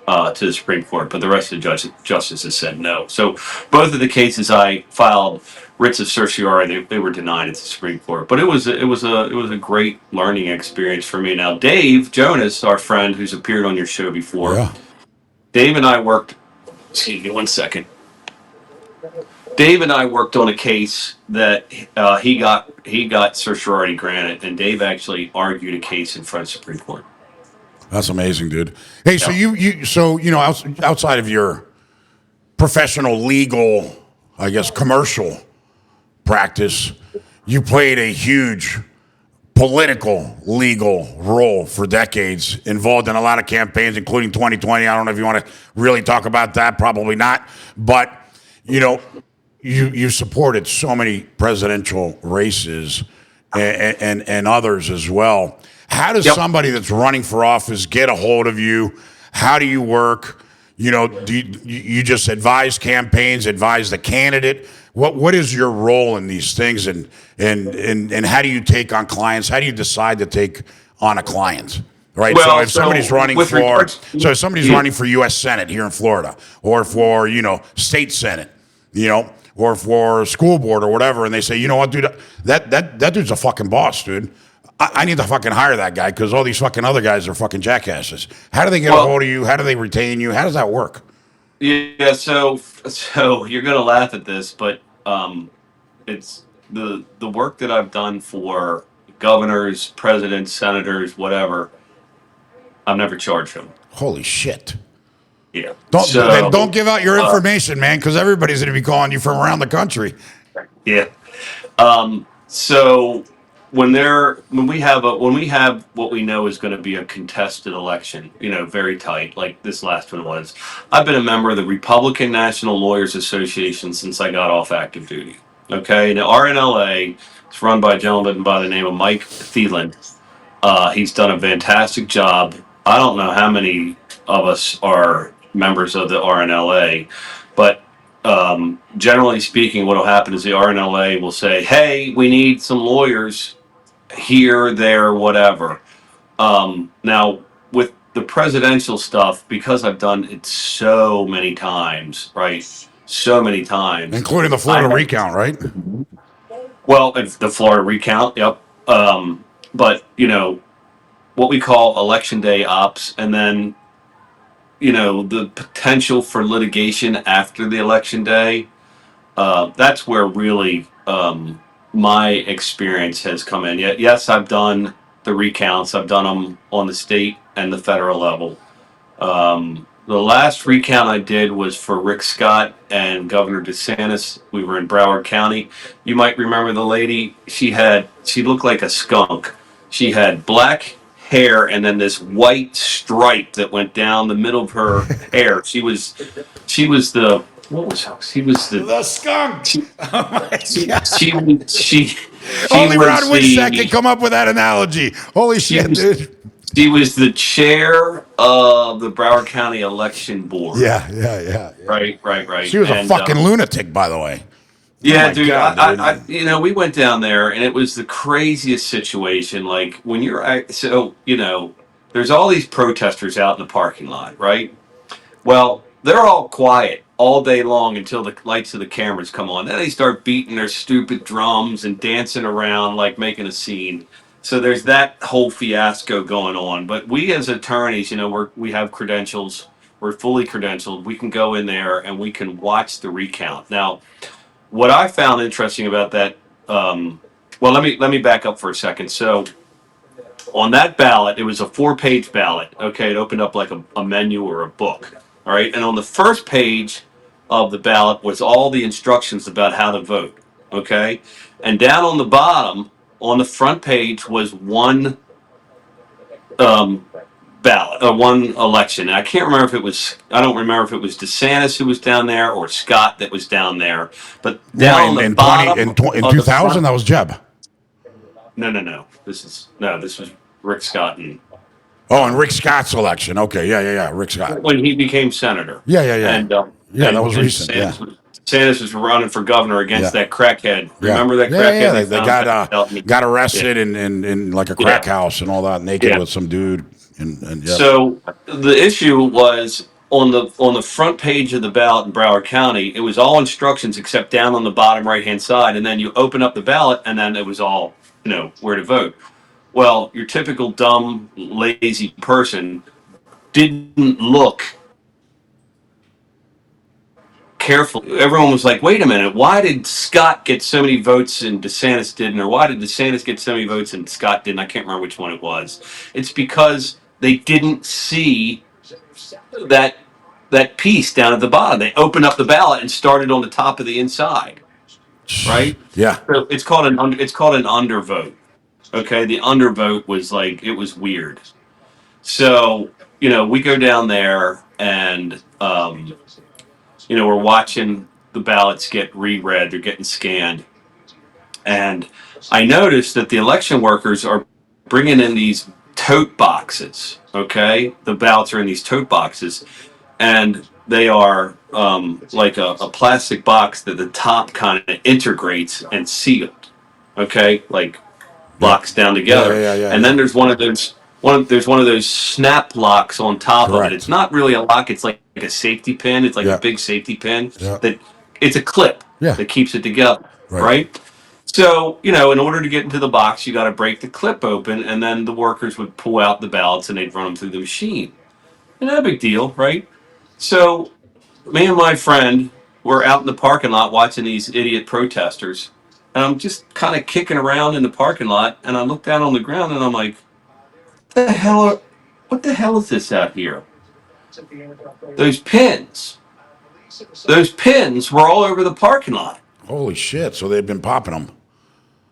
Speaker 2: to the Supreme Court, but the rest of the justices said no. So both of the cases I filed writs of certiorari, they were denied at the Supreme Court. But it was a great learning experience for me. Now, Dave Jonas, our friend who's appeared on your show before,
Speaker 1: Yeah.
Speaker 2: Dave and I worked. Excuse me, 1 second. Dave and I worked on a case that he got certiorari granted, and Dave actually argued a case in front of the Supreme Court.
Speaker 1: That's amazing, dude. Hey, so outside of your professional, legal, I guess, commercial practice, you played a huge political, legal role for decades, involved in a lot of campaigns, including 2020. I don't know if you want to really talk about that. Probably not. But, you supported so many presidential races and others as well. How does somebody that's running for office get a hold of you? How do you work? Do you just advise campaigns, advise the candidate? What is your role in these things, and how do you take on clients? How do you decide to take on a client? Right.
Speaker 2: Well,
Speaker 1: so if somebody's running running for U.S. Senate here in Florida, or for state Senate, or for school board or whatever, and they say, you know what, dude, that dude's a fucking boss, dude. I need to fucking hire that guy because all these fucking other guys are fucking jackasses. How do they get a hold of you? How do they retain you? How does that work?
Speaker 2: Yeah, so you're gonna laugh at this, but it's the work that I've done for governors, presidents, senators, whatever. I've never charged them.
Speaker 1: Holy shit!
Speaker 2: Yeah.
Speaker 1: Don't give out your information, man, because everybody's gonna be calling you from around the country.
Speaker 2: Yeah. So when we have what we know is going to be a contested election, very tight, like this last one was. I've been a member of the Republican National Lawyers Association since I got off active duty. Okay, now RNLA is run by a gentleman by the name of Mike Thielen. He's done a fantastic job. I don't know how many of us are members of the RNLA, but generally speaking, what will happen is the RNLA will say, "Hey, we need some lawyers here, there, whatever." Now, with the presidential stuff, because I've done it so many times, right? So many times,
Speaker 1: including the Florida recount, right?
Speaker 2: Well, it's the Florida recount, yep. But what we call election day ops, and then the potential for litigation after the election day. That's where really my experience has come in. Yes, I've done the recounts. I've done them on the state and the federal level. The last recount I did was for Rick Scott and Governor DeSantis. We were in Broward County. You might remember the lady. She looked like a skunk. She had black hair and then this white stripe that went down the middle of her hair. She was the
Speaker 1: the skunk.
Speaker 2: She
Speaker 1: only
Speaker 2: was
Speaker 1: Ron Winsack can come up with that analogy. Holy shit, dude.
Speaker 2: She was the chair of the Broward County Election Board.
Speaker 1: Yeah.
Speaker 2: Right.
Speaker 1: She was a fucking lunatic, by the way.
Speaker 2: Yeah,
Speaker 1: Oh
Speaker 2: dude.
Speaker 1: God,
Speaker 2: we went down there, and it was the craziest situation. Like when there's all these protesters out in the parking lot, right? Well, they're all quiet all day long until the lights of the cameras come on. Then they start beating their stupid drums and dancing around like making a scene. So there's that whole fiasco going on. But we as attorneys, we have credentials. We're fully credentialed. We can go in there and we can watch the recount. Now, what I found interesting about that, let me back up for a second. So on that ballot, it was a 4-page ballot. Okay, it opened up like a menu or a book. All right, and on the first page of the ballot was all the instructions about how to vote. Okay, and down on the bottom, on the front page, was one ballot or one election. And I don't remember if it was DeSantis who was down there or Scott that was down there. But down on the bottom
Speaker 1: in 2000, that was Jeb.
Speaker 2: No. This was Rick Scott
Speaker 1: And Rick Scott's election. Okay, yeah. Rick Scott.
Speaker 2: when he became senator.
Speaker 1: Yeah.
Speaker 2: And
Speaker 1: Yeah, that was recent. Yeah.
Speaker 2: DeSantis was running for governor against that crackhead.
Speaker 1: Yeah.
Speaker 2: Remember that
Speaker 1: Yeah,
Speaker 2: crackhead?
Speaker 1: yeah.
Speaker 2: They
Speaker 1: They
Speaker 2: found out
Speaker 1: got arrested in like a crack house and all that, naked with some dude. And yeah.
Speaker 2: So the issue was on the front page of the ballot in Broward County. It was all instructions except down on the bottom right hand side, and then you open up the ballot, and then it was all where to vote. Well, your typical dumb, lazy person didn't look careful. Everyone was like, wait a minute, why did Scott get so many votes and DeSantis didn't? Or why did DeSantis get so many votes and Scott didn't? I can't remember which one it was. It's because they didn't see that piece down at the bottom. They opened up the ballot and started on the top of the inside. Right?
Speaker 1: Yeah.
Speaker 2: So it's called an undervote. Okay. The undervote was like, it was weird. So, we go down there and we're watching the ballots get reread, they're getting scanned. And I noticed that the election workers are bringing in these tote boxes, okay? The ballots are in these tote boxes, and they are like a plastic box that the top kind of integrates and sealed, okay? Like locks down together. And then there's one of those snap locks on top of it. It's not really a lock, it's like a safety pin. It's like a big safety pin that it's a clip that keeps it together, right? So, in order to get into the box, you got to break the clip open, and then the workers would pull out the ballots and they'd run them through the machine. No big deal, right? So, me and my friend were out in the parking lot watching these idiot protesters, and I'm just kind of kicking around in the parking lot, and I look down on the ground, and I'm like, what the hell is this out here? Those pins were all over the parking lot.
Speaker 1: Holy shit! So they've been popping them.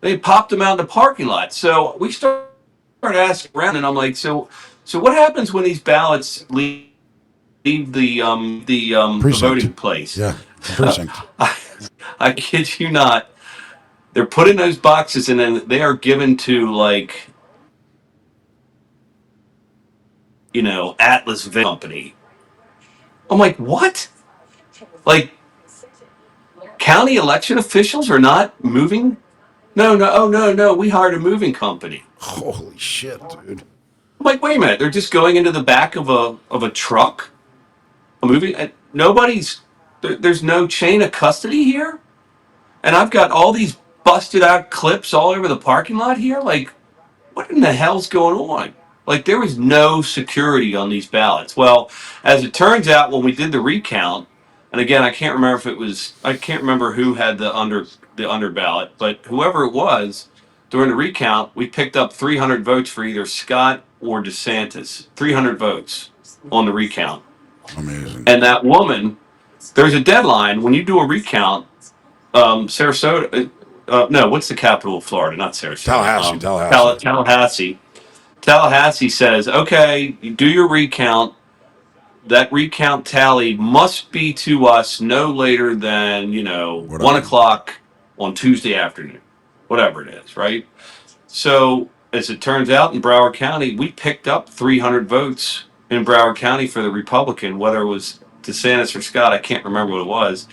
Speaker 2: They popped them out in the parking lot. So we started asking around, and I'm like, so what happens when these ballots leave the voting place?
Speaker 1: Yeah, precinct.
Speaker 2: I kid you not. They're put in those boxes, and then they are given to Atlas Company. I'm like, what? Like, county election officials are not moving? No. We hired a moving company.
Speaker 1: Holy shit, dude.
Speaker 2: I'm like, wait a minute. They're just going into the back of a truck? A moving? There's no chain of custody here? And I've got all these busted out clips all over the parking lot here? Like, what in the hell's going on? Like, there was no security on these ballots. Well, as it turns out, when we did the recount, and again, I can't remember who had the under ballot, but whoever it was, during the recount, we picked up 300 votes for either Scott or DeSantis. 300 votes on the recount.
Speaker 1: Amazing.
Speaker 2: And that woman, there's a deadline when you do a recount. Sarasota, no, what's the capital of Florida? Not Sarasota. Tallahassee. Tallahassee says, okay, you do your recount. That recount tally must be to us no later than 1 o'clock on Tuesday afternoon, whatever it is, right? So as it turns out, in Broward County, we picked up 300 votes in Broward County for the Republican, whether it was DeSantis or Scott, I can't remember what it was,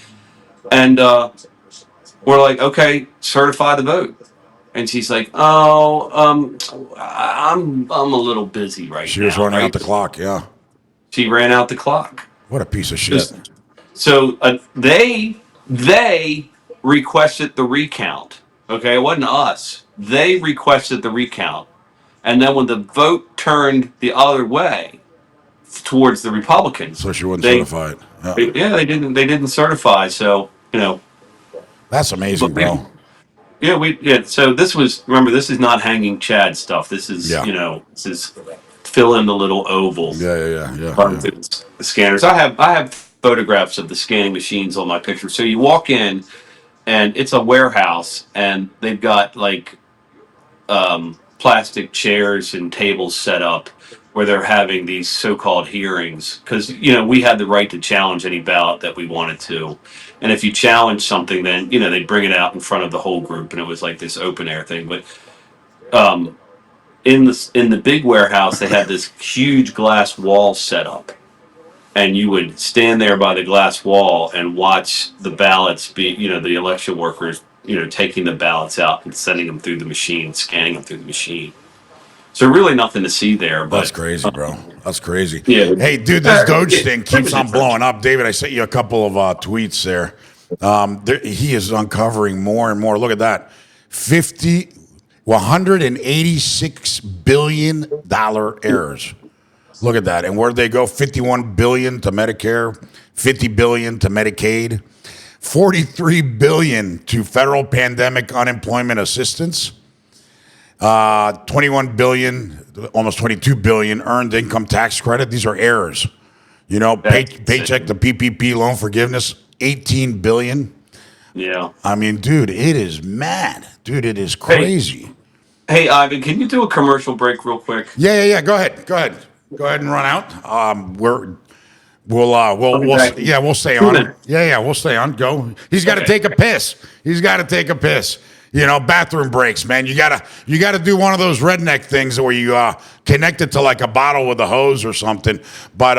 Speaker 2: and we're like, okay, certify the vote. And she's like, I'm a little busy right now.
Speaker 1: She was running out the clock, yeah.
Speaker 2: She ran out the clock.
Speaker 1: What a piece of shit.
Speaker 2: So they requested the recount. Okay, it wasn't us. They requested the recount. And then when the vote turned the other way towards the Republicans,
Speaker 1: so she wasn't certified.
Speaker 2: Yeah, they didn't certify. So,
Speaker 1: that's amazing, bro.
Speaker 2: So this is not hanging Chad stuff. This is, this is fill in the little oval.
Speaker 1: Yeah.
Speaker 2: The scanners. I have photographs of the scanning machines on my picture. So you walk in, and it's a warehouse, and they've got plastic chairs and tables set up where they're having these so-called hearings because we had the right to challenge any ballot that we wanted to, and if you challenge something, then they'd bring it out in front of the whole group, and it was like this open air thing. But Um, in the big warehouse, they had this huge glass wall set up, and you would stand there by the glass wall and watch the ballots be, the election workers, taking the ballots out and sending them through the machine, scanning them through the machine. So really nothing to see there,
Speaker 1: That's
Speaker 2: but
Speaker 1: crazy, bro. That's crazy.
Speaker 2: yeah.
Speaker 1: Hey, dude, this Doge
Speaker 2: Yeah,
Speaker 1: thing
Speaker 2: it
Speaker 1: keeps
Speaker 2: was
Speaker 1: on
Speaker 2: interesting.
Speaker 1: blowing up. David, I sent you a couple of tweets there. He is uncovering more and more. Look at that. 186 billion dollar errors. Look at that. And where'd they go? 51 billion to Medicare, 50 billion to Medicaid, 43 billion to federal pandemic unemployment assistance. 21 billion, almost 22 billion earned income tax credit. These are errors. Paycheck to PPP loan forgiveness, 18 billion.
Speaker 2: Yeah.
Speaker 1: I mean, dude, it is mad. Dude, it is crazy.
Speaker 2: Hey, Ivan, can you do a commercial break real quick?
Speaker 1: Yeah. Go ahead and run out. We'll stay on. Yeah, we'll stay on. Go. He's got to take a piss. Bathroom breaks, man. You gotta do one of those redneck things where you connect it to like a bottle with a hose or something. But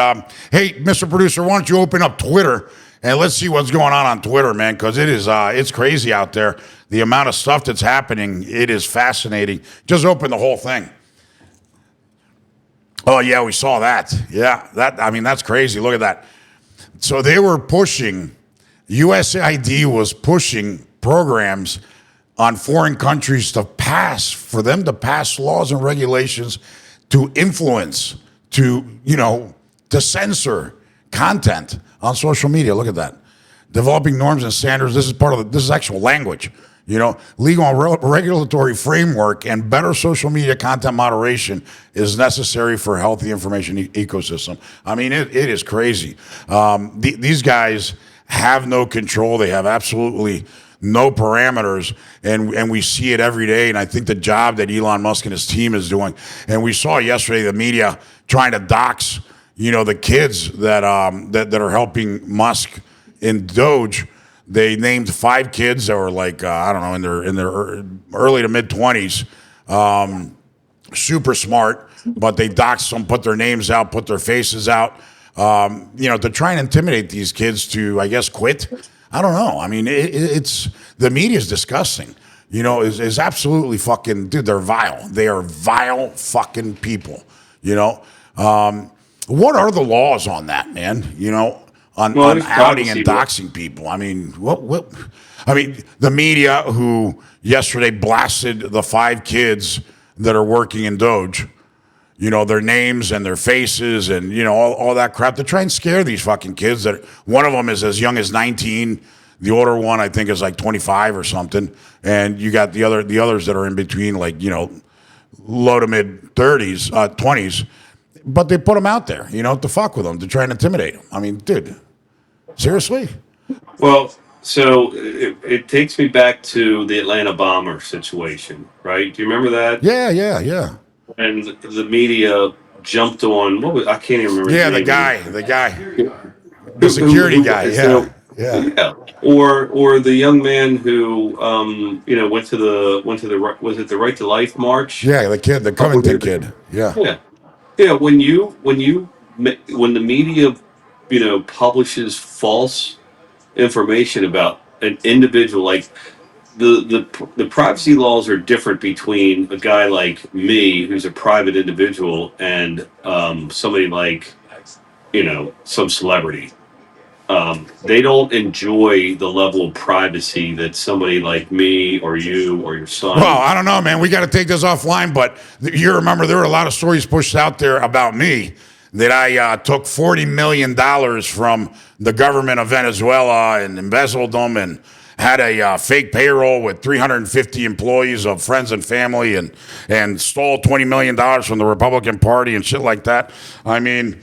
Speaker 1: hey, Mr. Producer, why don't you open up Twitter and let's see what's going on Twitter, man? Because it's crazy out there. The amount of stuff that's happening, it is fascinating. Just open the whole thing. Oh yeah, we saw that. Yeah, that's crazy. Look at that. So they were pushing. USAID was pushing programs on foreign countries for them to pass laws and regulations to influence, to censor content on social media. Look at that. Developing norms and standards. This is actual language. Legal and regulatory framework and better social media content moderation is necessary for a healthy information ecosystem. I mean, it is crazy. These guys have no control. They have absolutely no parameters, and we see it every day. And I think the job that Elon Musk and his team is doing, and we saw yesterday the media trying to dox, the kids that are helping Musk in Doge. They named 5 kids that were like I don't know, in their early to mid 20s, super smart, but they doxed them, put their names out, put their faces out, to try and intimidate these kids to, I guess, quit. I don't know. I mean, it's the media is disgusting. Is absolutely fucking, dude. They're vile. They are vile fucking people. What are the laws on that, man? On outing and doxing people. I mean, what? I mean, the media who yesterday blasted the 5 kids that are working in Doge. Their names and their faces and, all that crap to try and scare these fucking kids that one of them is as young as 19. The older one, I think, is like 25 or something. And you got the others that are in between, like, low to mid 30s, 20s. But they put them out there, to fuck with them, to try and intimidate them. I mean, dude, seriously?
Speaker 2: Well, so it takes me back to the Atlanta bomber situation, right? Do you remember that?
Speaker 1: Yeah.
Speaker 2: And the media jumped on I can't even remember.
Speaker 1: Yeah,
Speaker 2: his name.
Speaker 1: the guy, the security guy. Yeah.
Speaker 2: Or the young man who went to the was it the Right to Life march?
Speaker 1: Yeah, the kid, the Covington kid.
Speaker 2: Yeah. When the media publishes false information about an individual, like the privacy laws are different between a guy like me, who's a private individual, and somebody like some celebrity. They don't enjoy the level of privacy that somebody like me or you or your son.
Speaker 1: Well, I don't know, man. We got to take this offline, but you remember there were a lot of stories pushed out there about me that I took $40 million from the government of Venezuela and embezzled them and had a fake payroll with 350 employees of friends and family and stole $20 million from the Republican Party and shit like that. I mean,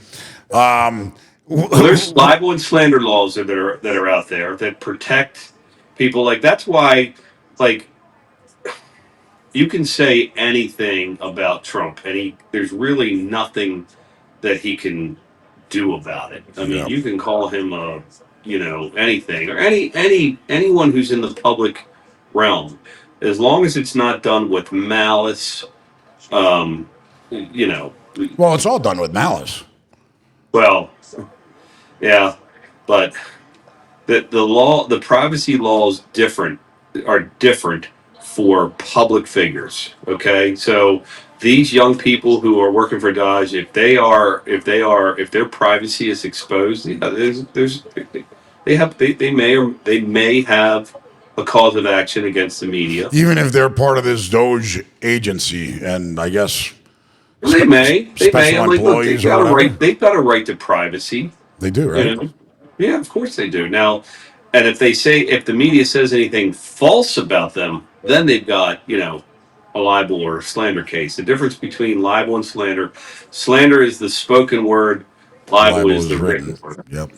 Speaker 2: there's libel and slander laws that are out there that protect people. Like, that's why, like, you can say anything about Trump, and there's really nothing that he can do about it. I mean, you can call him anything, or anyone who's in the public realm. as long as it's not done with malice, you know,
Speaker 1: Well, it's all done with malice.
Speaker 2: well, yeah, but the privacy laws are different for public figures. Okay, so these young people who are working for Dodge, if their privacy is exposed, yeah, they may have a cause of action against the media.
Speaker 1: Even if they're part of this Doge agency, and I guess
Speaker 2: They may.
Speaker 1: special
Speaker 2: I'm like, look,
Speaker 1: employees or whatever.
Speaker 2: they've got a right to privacy.
Speaker 1: They do,
Speaker 2: You
Speaker 1: right?
Speaker 2: know? Yeah, of course they do. Now, and if the media says anything false about them, then they've got, a libel or slander case. The difference between libel and slander is the spoken word, libel is the written word.
Speaker 1: Yep.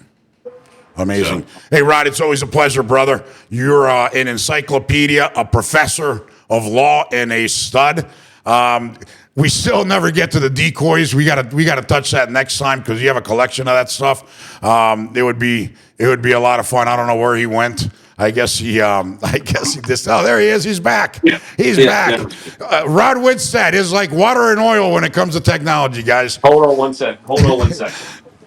Speaker 1: Amazing. Hey, Rod, it's always a pleasure, brother. You're an encyclopedia, a professor of law, and a stud. We still never get to the decoys. We gotta touch that next time because you have a collection of that stuff. It would be a lot of fun. I don't know where he went. I guess he just. Oh, there he is. He's back.
Speaker 2: Yeah.
Speaker 1: He's back.
Speaker 2: Yeah.
Speaker 1: Rod Winstead is like water and oil when it comes to technology, guys.
Speaker 2: Hold on one second.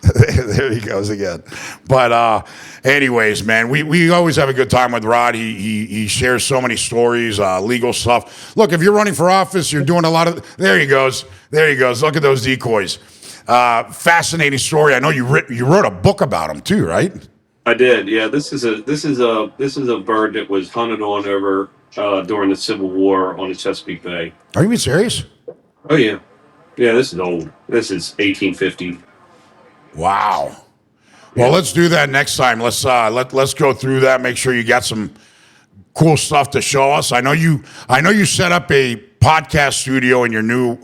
Speaker 1: There he goes again. But anyways, man, we always have a good time with Rod. He shares so many stories, legal stuff. Look, if you're running for office, you're doing a lot of. There he goes. Look at those decoys. Fascinating story. I know you wrote a book about him too, right?
Speaker 2: I did. Yeah, this is a bird that was hunted on over during the Civil War on the Chesapeake Bay.
Speaker 1: Are you being serious?
Speaker 2: Oh yeah, yeah. This is old. This is 1850.
Speaker 1: Wow. Well, let's do that next time. Let's go through that. Make sure you got some cool stuff to show us. I know you set up a podcast studio in your new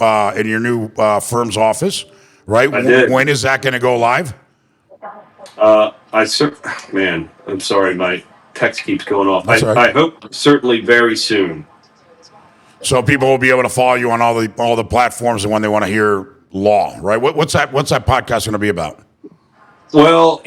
Speaker 1: firm's office, right?
Speaker 2: I did.
Speaker 1: When is that going to go live?
Speaker 2: Man, I'm sorry, my text keeps going off.
Speaker 1: That's all right.
Speaker 2: I hope certainly very soon.
Speaker 1: So people will be able to follow you on all the platforms and when they want to hear law, right? What's that podcast going to be about?
Speaker 2: Well,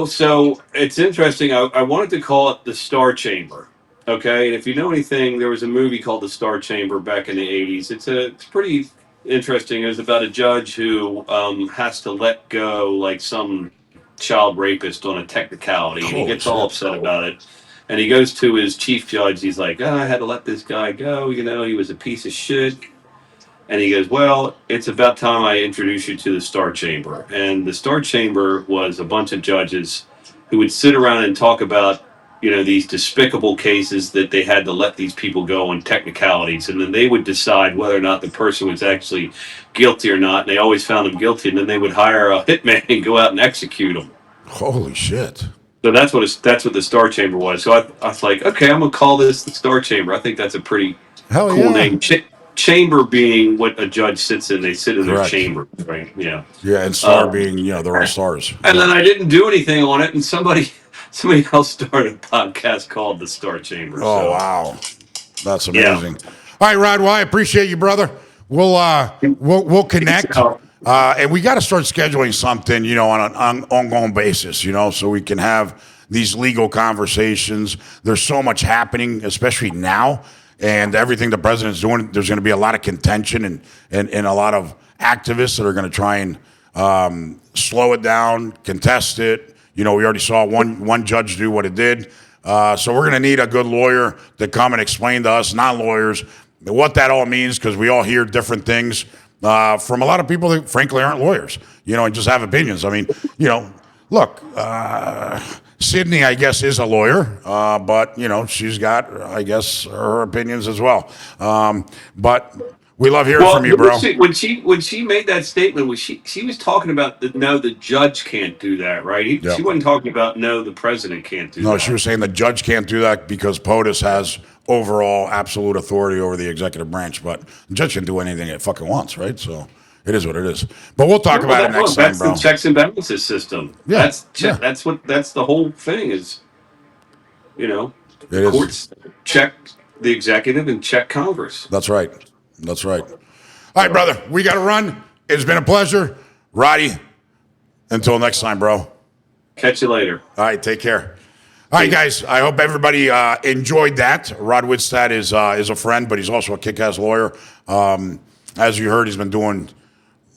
Speaker 2: so it's interesting. I wanted to call it the Star Chamber. Okay, and if you know anything, there was a movie called The Star Chamber back in the 80s. It's pretty interesting. It was about a judge who has to let go like some child rapist on a technicality. And he gets all upset about it. And he goes to his chief judge. He's like, I had to let this guy go. He was a piece of shit. And he goes, well, it's about time I introduce you to the Star Chamber. And the Star Chamber was a bunch of judges who would sit around and talk about, these despicable cases that they had to let these people go on technicalities. And then they would decide whether or not the person was actually guilty or not. And they always found them guilty. And then they would hire a hitman and go out and execute them.
Speaker 1: Holy shit.
Speaker 2: So that's what the Star Chamber was. So I was like, okay, I'm going to call this the Star Chamber. I think that's a pretty cool name. Chamber being what a judge sits in. They sit in their chamber, right? Yeah.
Speaker 1: Yeah, and star being, they're all stars.
Speaker 2: And then I didn't do anything on it, and somebody else started a podcast called The Star Chamber.
Speaker 1: Oh, wow. That's amazing. Yeah. All right, Rod, well, I appreciate you, brother. We'll connect. And we got to start scheduling something, on an ongoing basis, so we can have these legal conversations. There's so much happening, especially now. And everything the president's doing, there's going to be a lot of contention and a lot of activists that are going to try and slow it down, contest it. We already saw one judge do what it did. So we're going to need a good lawyer to come and explain to us, non-lawyers, what that all means, because we all hear different things from a lot of people that, frankly, aren't lawyers, and just have opinions. I mean, look, Sydney, I guess, is a lawyer, but, she's got, I guess, her opinions as well. But we love hearing from you, bro.
Speaker 2: When she made that statement, she was talking about the judge can't do that, right? She wasn't talking about the president can't do that.
Speaker 1: No, she was saying the judge can't do that because POTUS has overall absolute authority over the executive branch, but the judge can do anything it fucking wants, right? So it is what it is. But we'll talk about it next time, bro.
Speaker 2: That's the checks and balances system.
Speaker 1: Yeah.
Speaker 2: That's the whole thing is, the courts check the executive and check Congress.
Speaker 1: That's right. All right, brother. We got to run. It's been a pleasure. Roddy, until next time, bro.
Speaker 2: Catch you later.
Speaker 1: All right, take care. All right, guys. I hope everybody enjoyed that. Rod Whitstad is a friend, but he's also a kick-ass lawyer. As you heard, he's been doing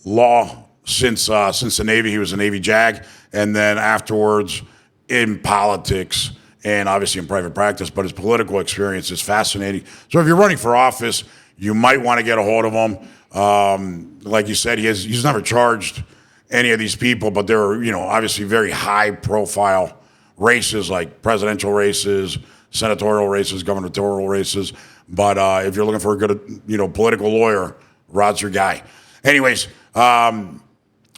Speaker 1: law since the Navy. He was a Navy JAG, and then afterwards in politics and obviously in private practice. But his political experience is fascinating. So if you're running for office, you might want to get a hold of him. Like you said, he's never charged any of these people, but there are obviously very high-profile races like presidential races, senatorial races, gubernatorial races. But if you're looking for a good, political lawyer, Rod's your guy. Anyways, I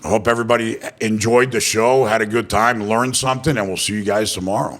Speaker 1: hope everybody enjoyed the show, had a good time, learned something, and we'll see you guys tomorrow.